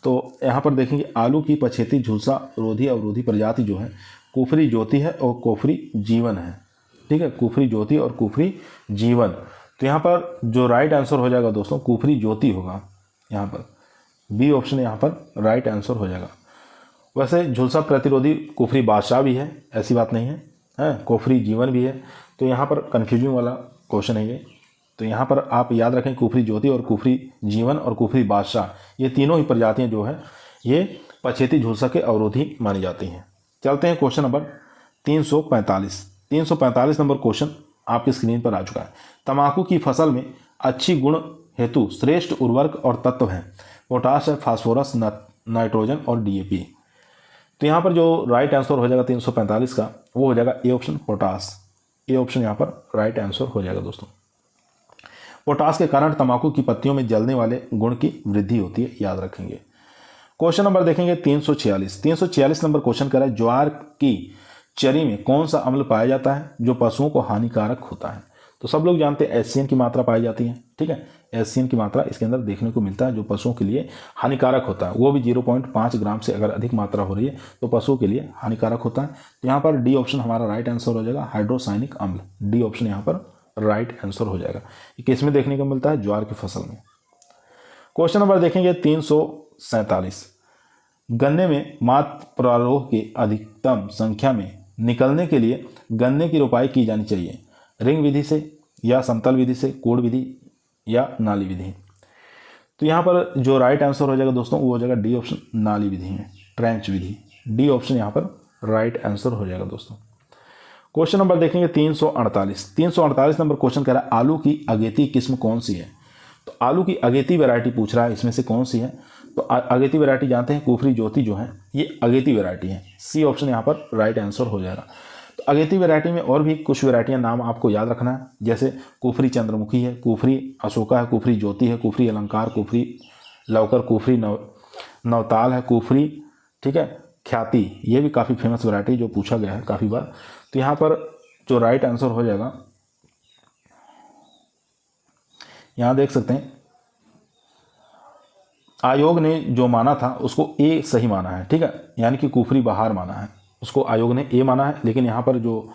तो यहाँ पर देखेंगे आलू की पछेती झुलसा अवरोधी प्रजाति जो है कुफरी ज्योति है और कुफरी जीवन है, ठीक है, कुफरी ज्योति और कुफरी जीवन। तो यहाँ पर जो राइट आंसर हो जाएगा दोस्तों कुफरी ज्योति होगा, यहाँ पर बी ऑप्शन यहाँ पर राइट आंसर हो जाएगा। वैसे झुलसा प्रतिरोधी कुफरी बादशाह भी है, ऐसी बात नहीं है, कुफरी जीवन भी है, तो यहाँ पर कन्फ्यूजिंग वाला क्वेश्चन है ये। तो यहाँ पर आप याद रखें कुफरी ज्योति और कुफरी जीवन और कुफरी बादशाह ये तीनों ही प्रजातियाँ जो है ये पछेती झुलसा के अवरोधी मानी जाती हैं। चलते हैं क्वेश्चन नंबर 345 नंबर क्वेश्चन आपकी स्क्रीन पर आ चुका है। तंबाकू की फसल में अच्छी गुण हेतु श्रेष्ठ उर्वरक और तत्व हैं, पोटाश है, फास्फोरस, नाइट्रोजन और डीएपी। तो यहाँ पर जो राइट आंसर हो जाएगा 345 का वो हो जाएगा A option potash. A option यहाँ पर राइट आंसर हो जाएगा दोस्तों। पोटाश के कारण तंबाकू की पत्तियों में जलने वाले गुण की वृद्धि होती है, याद रखेंगे। क्वेश्चन नंबर देखेंगे 346 नंबर क्वेश्चन कर रहा है ज्वार की चरी में कौन सा अम्ल पाया जाता है जो पशुओं को हानिकारक होता है। तो सब लोग जानते हैं एचसीएन की मात्रा पाई जाती है, ठीक है, एचसीएन की मात्रा इसके अंदर देखने को मिलता है जो पशुओं के लिए हानिकारक होता है, वो भी 0.5 ग्राम से अगर अधिक मात्रा हो रही है तो पशुओं के लिए हानिकारक होता है। तो यहाँ पर डी ऑप्शन हमारा राइट आंसर हो जाएगा, हाइड्रोसाइनिक अम्ल। डी ऑप्शन यहाँ पर राइट आंसर हो जाएगा। ये किस में देखने को मिलता है, ज्वार की फसल में। क्वेश्चन नंबर देखेंगे 347। गन्ने में मात्र प्रारोह की अधिकतम संख्या में निकलने के लिए गन्ने की रोपाई की जानी चाहिए, रिंग विधि से या समतल विधि से, कोड विधि या नाली विधि। तो यहाँ पर जो राइट आंसर हो जाएगा दोस्तों वो हो जाएगा डी ऑप्शन, नाली विधि है, ट्रेंच विधि। डी ऑप्शन यहाँ पर राइट आंसर हो जाएगा दोस्तों। क्वेश्चन नंबर देखेंगे 348 नंबर क्वेश्चन कह रहा है आलू की अगेती किस्म कौन सी है। तो आलू की अगेती वैरायटी पूछ रहा है, इसमें से कौन सी है। तो अगेती वैरायटी जानते हैं कुफरी ज्योति जो है ये अगेती वैरायटी है। सी ऑप्शन यहाँ पर राइट आंसर हो जाएगा। तो अगेती वैरायटी में और भी कुछ वैरायटियाँ नाम आपको याद रखना है, जैसे कुफरी चंद्रमुखी है, कुफरी अशोका है, कुफरी ज्योति है, कुफरी अलंकार, कुफरी लवकर, कुफरी नवताल है, कुफरी, ठीक है, ख्याति, ये भी काफ़ी फेमस वैरायटी जो पूछा गया है काफ़ी बार। तो यहाँ पर जो राइट आंसर हो जाएगा, यहाँ देख सकते हैं आयोग ने जो माना था उसको ए सही माना है, ठीक है, यानी कि कुफरी बहार माना है, उसको आयोग ने ए माना है। लेकिन यहाँ पर जो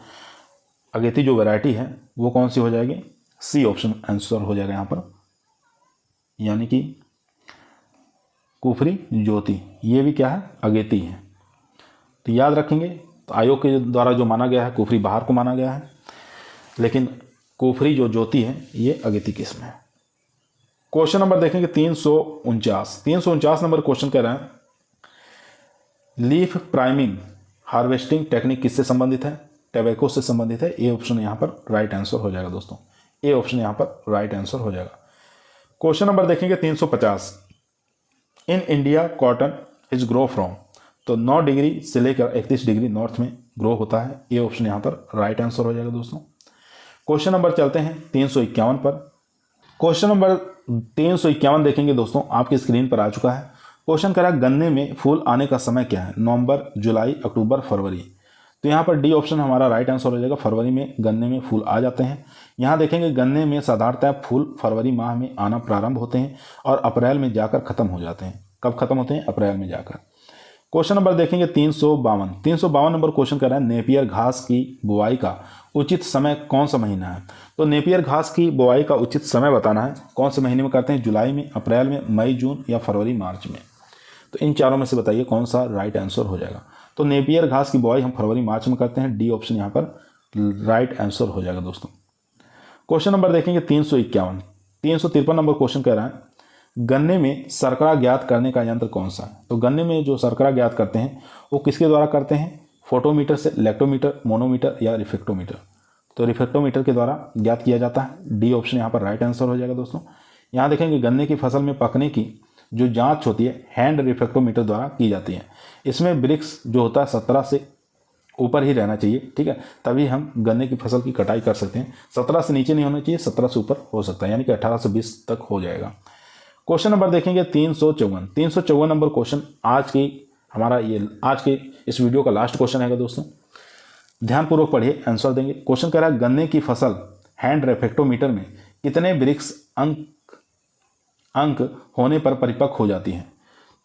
अगेती जो वैरायटी है वो कौन सी हो जाएगी, सी ऑप्शन आंसर हो जाएगा यहाँ पर, यानी कि कुफरी ज्योति, ये भी क्या है, अगेती है। तो याद रखेंगे, तो आयोग के द्वारा जो माना गया है कुफरी बहार को माना गया है, लेकिन कुफरी जो ज्योति है ये अगेती किस्म है। क्वेश्चन नंबर देखेंगे 349 नंबर क्वेश्चन कह रहा है लीफ प्राइमिंग हार्वेस्टिंग टेक्निक किससे संबंधित है। टैबेको से संबंधित है। ए ऑप्शन यहाँ पर राइट आंसर हो जाएगा दोस्तों, ए ऑप्शन यहाँ पर राइट आंसर हो जाएगा। क्वेश्चन नंबर देखेंगे 350, in India cotton is grow from, तो 9 डिग्री से लेकर 31 डिग्री नॉर्थ में ग्रो होता है। ए ऑप्शन यहाँ पर राइट आंसर हो जाएगा दोस्तों। क्वेश्चन नंबर चलते हैं 351 पर। क्वेश्चन नंबर 351 देखेंगे दोस्तों, आपकी स्क्रीन पर आ चुका है। क्वेश्चन करा गन्ने में फूल आने का समय क्या है, नवंबर, जुलाई, अक्टूबर, फरवरी। तो यहाँ पर डी ऑप्शन हमारा राइट आंसर हो जाएगा, फरवरी में गन्ने में फूल आ जाते हैं। यहाँ देखेंगे गन्ने में साधारणतः फूल फरवरी माह में आना प्रारंभ होते हैं और अप्रैल में जाकर खत्म हो जाते हैं। कब खत्म होते हैं, अप्रैल में जाकर। क्वेश्चन नंबर देखेंगे 352 नंबर क्वेश्चन कर रहा है नेपियर घास की बुआई का उचित समय कौन सा महीना है। तो नेपियर घास की बुआई का उचित समय बताना है, कौन से महीने में करते हैं, जुलाई में, अप्रैल में, मई, जून या फरवरी, मार्च में। तो इन चारों में से बताइए कौन सा राइट आंसर हो जाएगा। तो नेपियर घास की बुआई हम फरवरी मार्च में करते हैं, डी ऑप्शन यहाँ पर राइट आंसर हो जाएगा दोस्तों। क्वेश्चन नंबर देखेंगे 353 नंबर क्वेश्चन कह रहा है गन्ने में शर्करा ज्ञात करने का यंत्र कौन सा है। तो गन्ने में जो शर्करा ज्ञात करते हैं वो किसके द्वारा करते हैं, फोटोमीटर से, इलेक्ट्रोमीटर, मोनोमीटर या रिफ्लेक्टोमीटर। तो रिफ्लेक्टोमीटर के द्वारा ज्ञात किया जाता है, डी ऑप्शन यहाँ पर राइट आंसर हो जाएगा दोस्तों। यहाँ देखेंगे गन्ने की फसल में पकने की जो जांच होती है हैंड रिफ्लेक्टोमीटर द्वारा की जाती है। इसमें वृक्ष जो होता है 17 से ऊपर ही रहना चाहिए, ठीक है, तभी हम गन्ने की फसल की कटाई कर सकते हैं। 17 से नीचे नहीं होना चाहिए, 17 से ऊपर हो सकता है, यानी कि 18 से 20 तक हो जाएगा। क्वेश्चन नंबर देखेंगे 354 नंबर क्वेश्चन आज के इस वीडियो का लास्ट क्वेश्चन है दोस्तों। ध्यानपूर्वक पढ़िए, आंसर देंगे। क्वेश्चन कह रहा है गन्ने की फसल हैंड रिफ्लेक्टोमीटर में कितने वृक्ष अंक होने पर परिपक्व हो जाती है।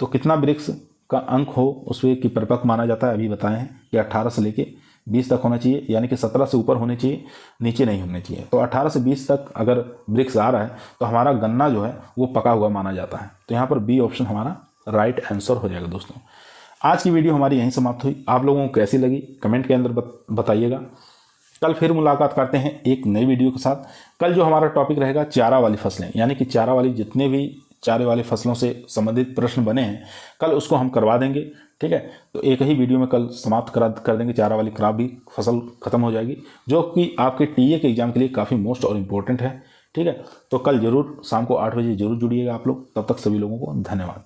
तो कितना वृक्ष का अंक हो उसमें कि परिपक्व माना जाता है, अभी बताए हैं कि 18 से लेके 20 तक होना चाहिए, यानी कि 17 से ऊपर होने चाहिए, नीचे नहीं होने चाहिए। तो 18 से 20 तक अगर वृक्ष आ रहा है तो हमारा गन्ना जो है वो पका हुआ माना जाता है। तो यहाँ पर बी ऑप्शन हमारा राइट आंसर हो जाएगा दोस्तों। आज की वीडियो हमारी यहीं समाप्त हुई। आप लोगों को कैसी लगी कमेंट के अंदर बताइएगा। कल फिर मुलाकात करते हैं एक नई वीडियो के साथ। कल जो हमारा टॉपिक रहेगा चारा वाली फसलें, यानी कि चारा वाली जितने भी चारे वाली फसलों से संबंधित प्रश्न बने हैं कल उसको हम करवा देंगे, ठीक है। तो एक ही वीडियो में कल समाप्त कर देंगे, चारा वाली खराब भी फसल खत्म हो जाएगी, जो कि आपके टीए के एग्जाम के लिए काफ़ी मोस्ट और इम्पोर्टेंट है, ठीक है। तो कल जरूर शाम को 8 बजे जरूर जुड़िएगा आप लोग। तब तक सभी लोगों को धन्यवाद।